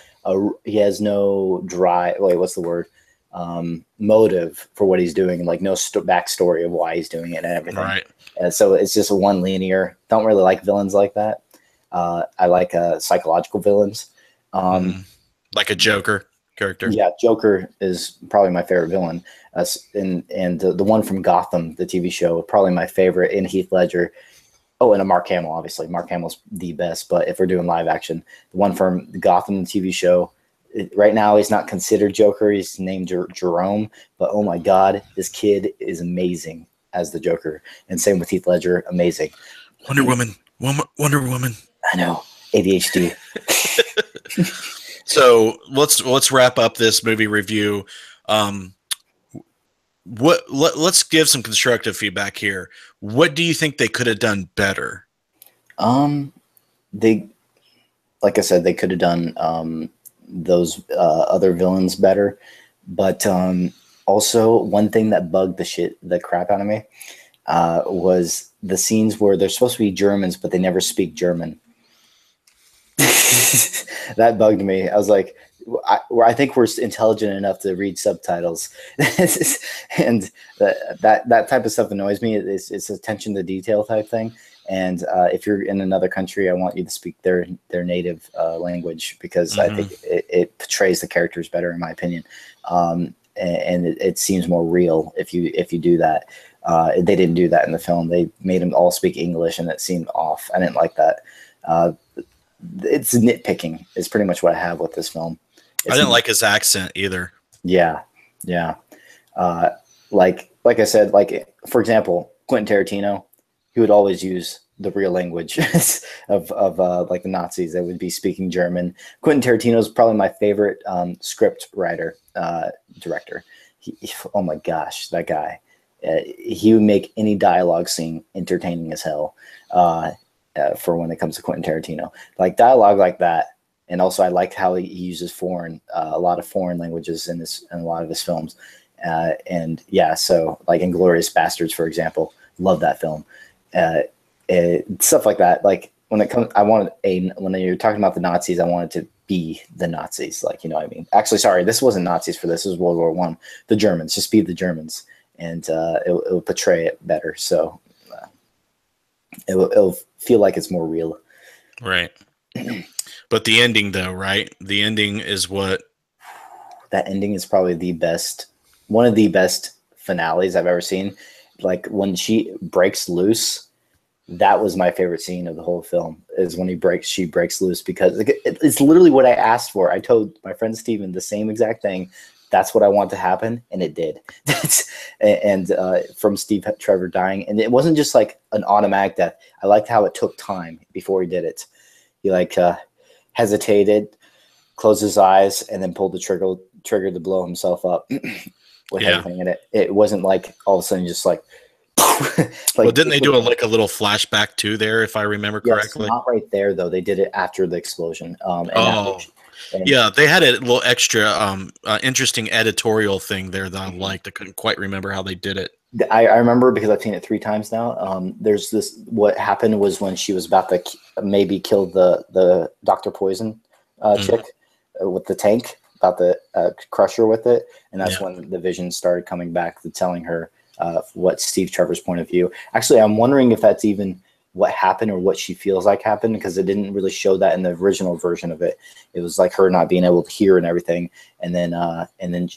drive. Wait, what's the word? Motive for what he's doing, and like no backstory of why he's doing it and everything. Right. And so it's just a one linear. Don't really like villains like that. I like psychological villains. Like a Joker. character. Yeah, Joker is probably my favorite villain. And the one from Gotham, the TV show, probably my favorite. In Heath Ledger. Oh, and a Mark Hamill, obviously. Mark Hamill's the best. But if we're doing live action, the one from Gotham, the TV show, right now he's not considered Joker. He's named Jerome. But oh my God, this kid is amazing as the Joker. And same with Heath Ledger, amazing. Wonder Woman. I know, ADHD. So let's wrap up this movie review. Let's give some constructive feedback here. What do you think they could have done better? They, like I said, they could have done those other villains better. But also, one thing that bugged the crap out of me was the scenes where they're supposed to be Germans, but they never speak German. That bugged me. I was like, I think we're intelligent enough to read subtitles, and that type of stuff annoys me. It's attention to detail type thing. And if you're in another country, I want you to speak their native language, because I think it portrays the characters better, in my opinion. And it seems more real if you do that. They didn't do that in the film. They made them all speak English, and it seemed off. I didn't like that. It's nitpicking is pretty much what I have with this film. I didn't like his accent either. Yeah. Like I said, like, for example, Quentin Tarantino, he would always use the real language of like the Nazis. They would be speaking German. Quentin Tarantino is probably my favorite script writer, director. Oh my gosh, that guy. He would make any dialogue scene entertaining as hell. For when it comes to Quentin Tarantino, like dialogue like that. And also I like how he uses a lot of foreign languages in a lot of his films. And yeah, so like Inglourious Bastards, for example, love that film. Stuff like that. Like when you're talking about the Nazis, I wanted to be the Nazis. Like, you know what I mean? Actually, sorry, this wasn't Nazis for this. This was World War I. The Germans, just be the Germans. And it'll portray it better. So it'll feel like it's more real. Right. But the ending, though, right? The ending is what? That ending is probably one of the best finales I've ever seen. Like when she breaks loose, that was my favorite scene of the whole film, is when she breaks loose, because it's literally what I asked for. I told my friend Steven the same exact thing. That's what I want to happen, and it did. And from Steve Trevor dying, and it wasn't just like an automatic death. I liked how it took time before he did it. He like hesitated, closed his eyes, and then pulled the trigger to blow himself up with everything in it. It wasn't like all of a sudden just like. Well, didn't they do a little flashback too there, if I remember correctly? Not right there though. They did it after the explosion. Yeah, they had a little extra interesting editorial thing there that I liked. I couldn't quite remember how they did it. I remember because I've seen it 3 times now. There's this. What happened was when she was about to maybe kill the Dr. Poison chick with the tank, about to crush her with it, and that's when the vision started coming back to telling her what Steve Trevor's point of view. Actually, I'm wondering if that's even what happened or what she feels like happened, because it didn't really show that in the original version of it. It was like her not being able to hear and everything, and then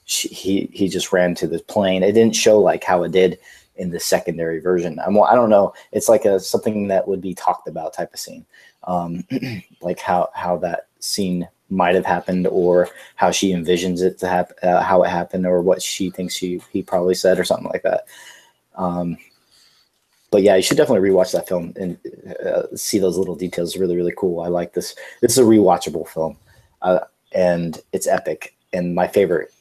he just ran to the plane. It didn't show like how it did in the secondary version. I don't know. It's like something that would be talked about type of scene, like how that scene might have happened, or how she envisions it to happen, how it happened, or what she thinks he probably said, or something like that. But yeah, you should definitely rewatch that film and see those little details. It's really, really cool. I like this. This is a rewatchable film, and it's epic. And my favorite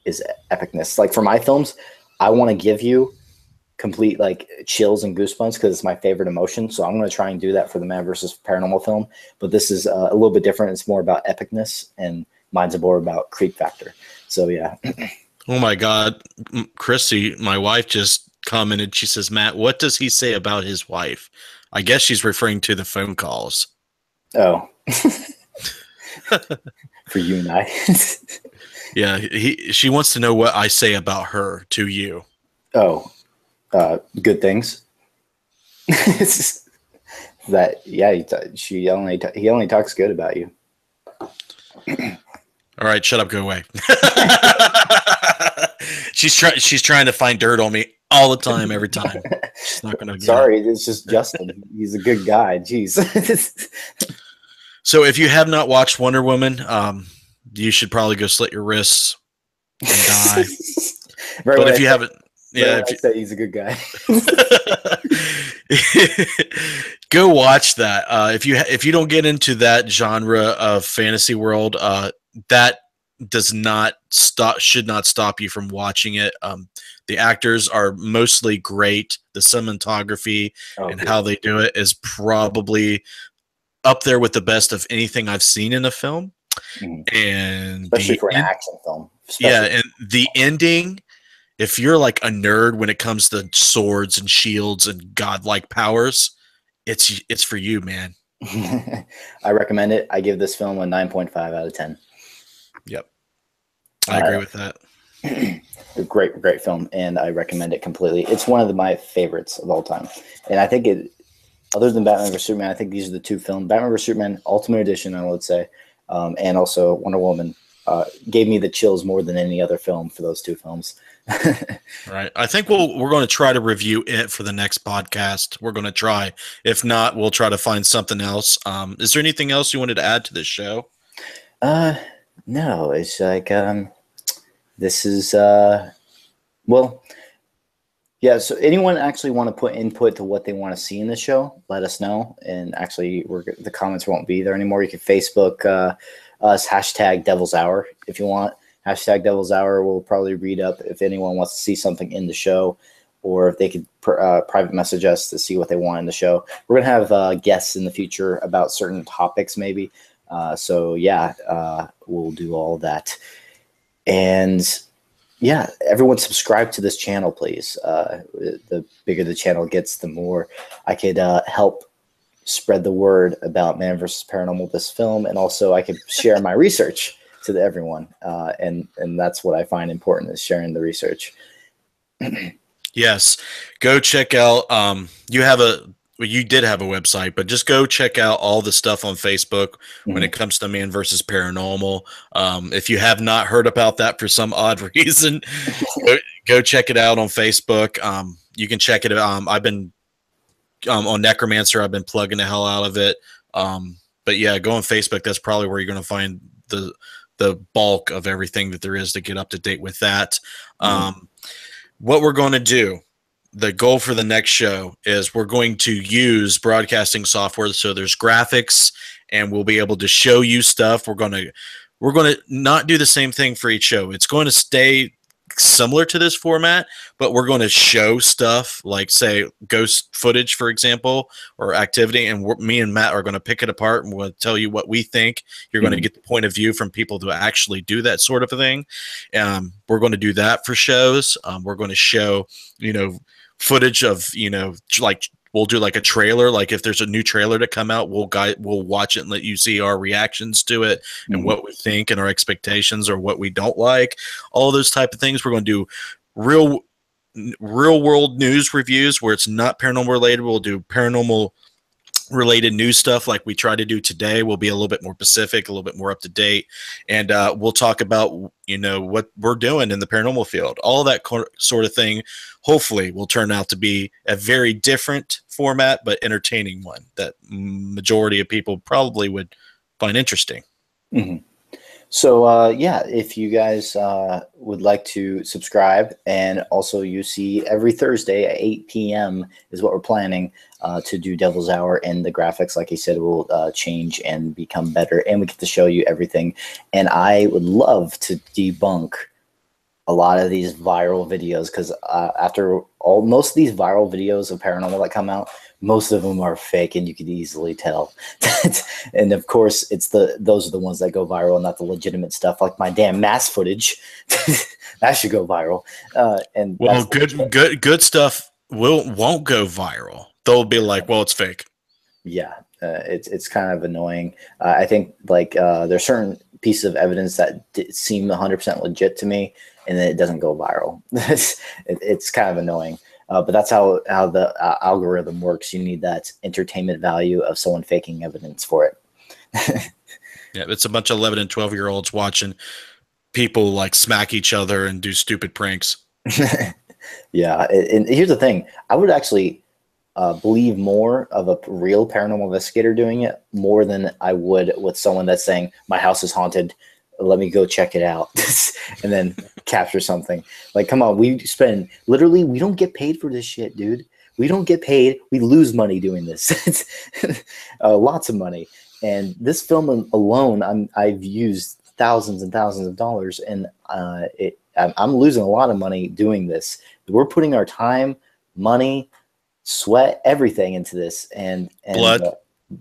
is epicness. Like for my films, I want to give you complete like chills and goosebumps because it's my favorite emotion. So I'm going to try and do that for the Man vs. Paranormal film. But this is a little bit different. It's more about epicness, and mine's more about creep factor. So yeah. Oh my God, Chrissy, my wife just commented. She says, "Matt, what does he say about his wife?" I guess she's referring to the phone calls. Oh, for you and I. Yeah, she wants to know what I say about her to you. Oh, good things. That yeah, he only talks good about you. All right, shut up, go away. She's trying to find dirt on me all the time, every time. She's not gonna get Sorry, it. it's just Justin. He's a good guy. Jeez. So if you have not watched Wonder Woman, you should probably go slit your wrists and die. Right But when if you haven't, right yeah, when I say he's a good guy. go watch that. If you don't get into that genre of fantasy world, that does not stop should not stop you from watching it. The actors are mostly great. The cinematography and Okay. how they do it is probably up there with the best of anything I've seen in a film. Mhm. And Especially for an action film. yeah, Especially. and the ending, if you're like a nerd when it comes to swords and shields and godlike powers, it's for you, man. I recommend it. I give this film a 9.5 out of 10. Yep. I agree with that. A great film, and I recommend it completely. It's one of my favorites of all time. And I think it, other than Batman vs. Superman, I think these are the two films, Batman vs. Superman, Ultimate Edition, I would say, and also Wonder Woman, gave me the chills more than any other film for those two films. Right. I think we're going to try to review it for the next podcast. We're going to try. If not, we'll try to find something else. Is there anything else you wanted to add to this show? No, it's like, this is, well, yeah. So anyone actually want to put input to what they want to see in the show, let us know. And actually, the comments won't be there anymore. You can Facebook us hashtag Devil's Hour if you want. Hashtag Devil's Hour. We'll probably read up if anyone wants to see something in the show, or if they could private message us to see what they want in the show. We're gonna have guests in the future about certain topics, maybe. So yeah, we'll do all that. And yeah, everyone subscribe to this channel, please. The bigger the channel gets, the more I could help spread the word about Man vs. Paranormal, this film, and also I could share my research to everyone. And that's what I find important, is sharing the research. Yes. Go check out. You did have a website, but just go check out all the stuff on Facebook when it comes to Man versus Paranormal. If you have not heard about that for some odd reason, go check it out on Facebook. You can check it out. I've been on Necromancer. I've been plugging the hell out of it. But yeah, go on Facebook. That's probably where you're going to find the bulk of everything that there is to get up to date with that. What we're going to do, the goal for the next show, is we're going to use broadcasting software. So there's graphics, and we'll be able to show you stuff. We're going to not do the same thing for each show. It's going to stay similar to this format, but we're going to show stuff like, say, ghost footage, for example, or activity, and me and Matt are going to pick it apart, and we'll tell you what we think. You're going to get the point of view from people who actually do that sort of a thing. We're going to do that for shows. We're going to show, footage of, like, we'll do like a trailer. Like if there's a new trailer to come out, we'll watch it and let you see our reactions to it and what we think and our expectations or what we don't like. All those type of things. We're going to do real world news reviews where it's not paranormal related. We'll do paranormal related news stuff like we try to do today. We'll be a little bit more specific, a little bit more up to date, and we'll talk about what we're doing in the paranormal field. All that sort of thing hopefully will turn out to be a very different format but entertaining one that majority of people probably would find interesting. So yeah, if you guys would like to subscribe, and also you see every Thursday at 8 p.m. is what we're planning to do Devil's Hour, and the graphics, like I said, will change and become better, and we get to show you everything. And I would love to debunk a lot of these viral videos, because after most of these viral videos of paranormal that come out, most of them are fake, and you could easily tell. And of course, those are the ones that go viral, not the legitimate stuff like my damn mass footage. That should go viral. And well, good stuff won't go viral. They'll be like, well, it's fake. Yeah, it's kind of annoying. I think like there's certain pieces of evidence that seem 100% legit to me, and then it doesn't go viral. It's kind of annoying. But that's how the algorithm works. You need that entertainment value of someone faking evidence for it. Yeah, it's a bunch of 11 and 12-year-olds watching people like smack each other and do stupid pranks. Yeah, and here's the thing: I would actually believe more of a real paranormal investigator doing it more than I would with someone that's saying my house is haunted. Let me go check it out and then capture something. Like, come on, we spend literally, we don't get paid for this shit, dude. We don't get paid. We lose money doing this. Lots of money. And this film alone, I've used thousands and thousands of dollars, and I'm losing a lot of money doing this. We're putting our time, money, sweat, everything into this, and Blood.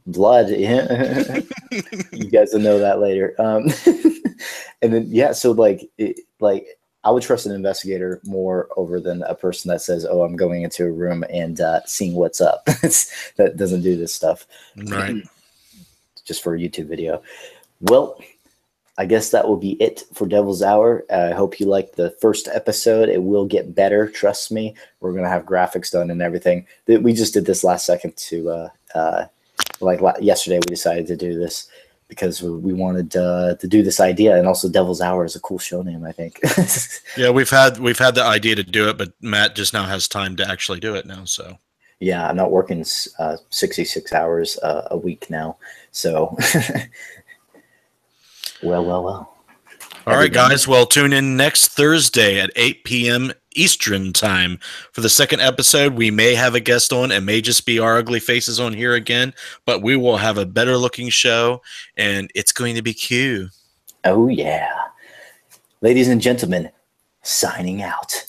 Blood. Yeah. You guys will know that later. And then yeah, so like I would trust an investigator more over than a person that says, "Oh, I'm going into a room and seeing what's up." That doesn't do this stuff. Right. Just for a YouTube video. Well, I guess that will be it for Devil's Hour. I hope you liked the first episode. It will get better. Trust me. We're going to have graphics done and everything. We just did this last second to, yesterday we decided to do this because we wanted to do this idea. And also Devil's Hour is a cool show name, I think. Yeah, we've had the idea to do it, but Matt just now has time to actually do it now. So yeah, I'm not working 66 hours a week now. So well. All right, guys. Well, tune in next Thursday at 8 p.m. Eastern time for the second episode. We may have a guest on. It may just be our ugly faces on here again, but we will have a better looking show, and it's going to be cute. Oh, yeah. Ladies and gentlemen, signing out.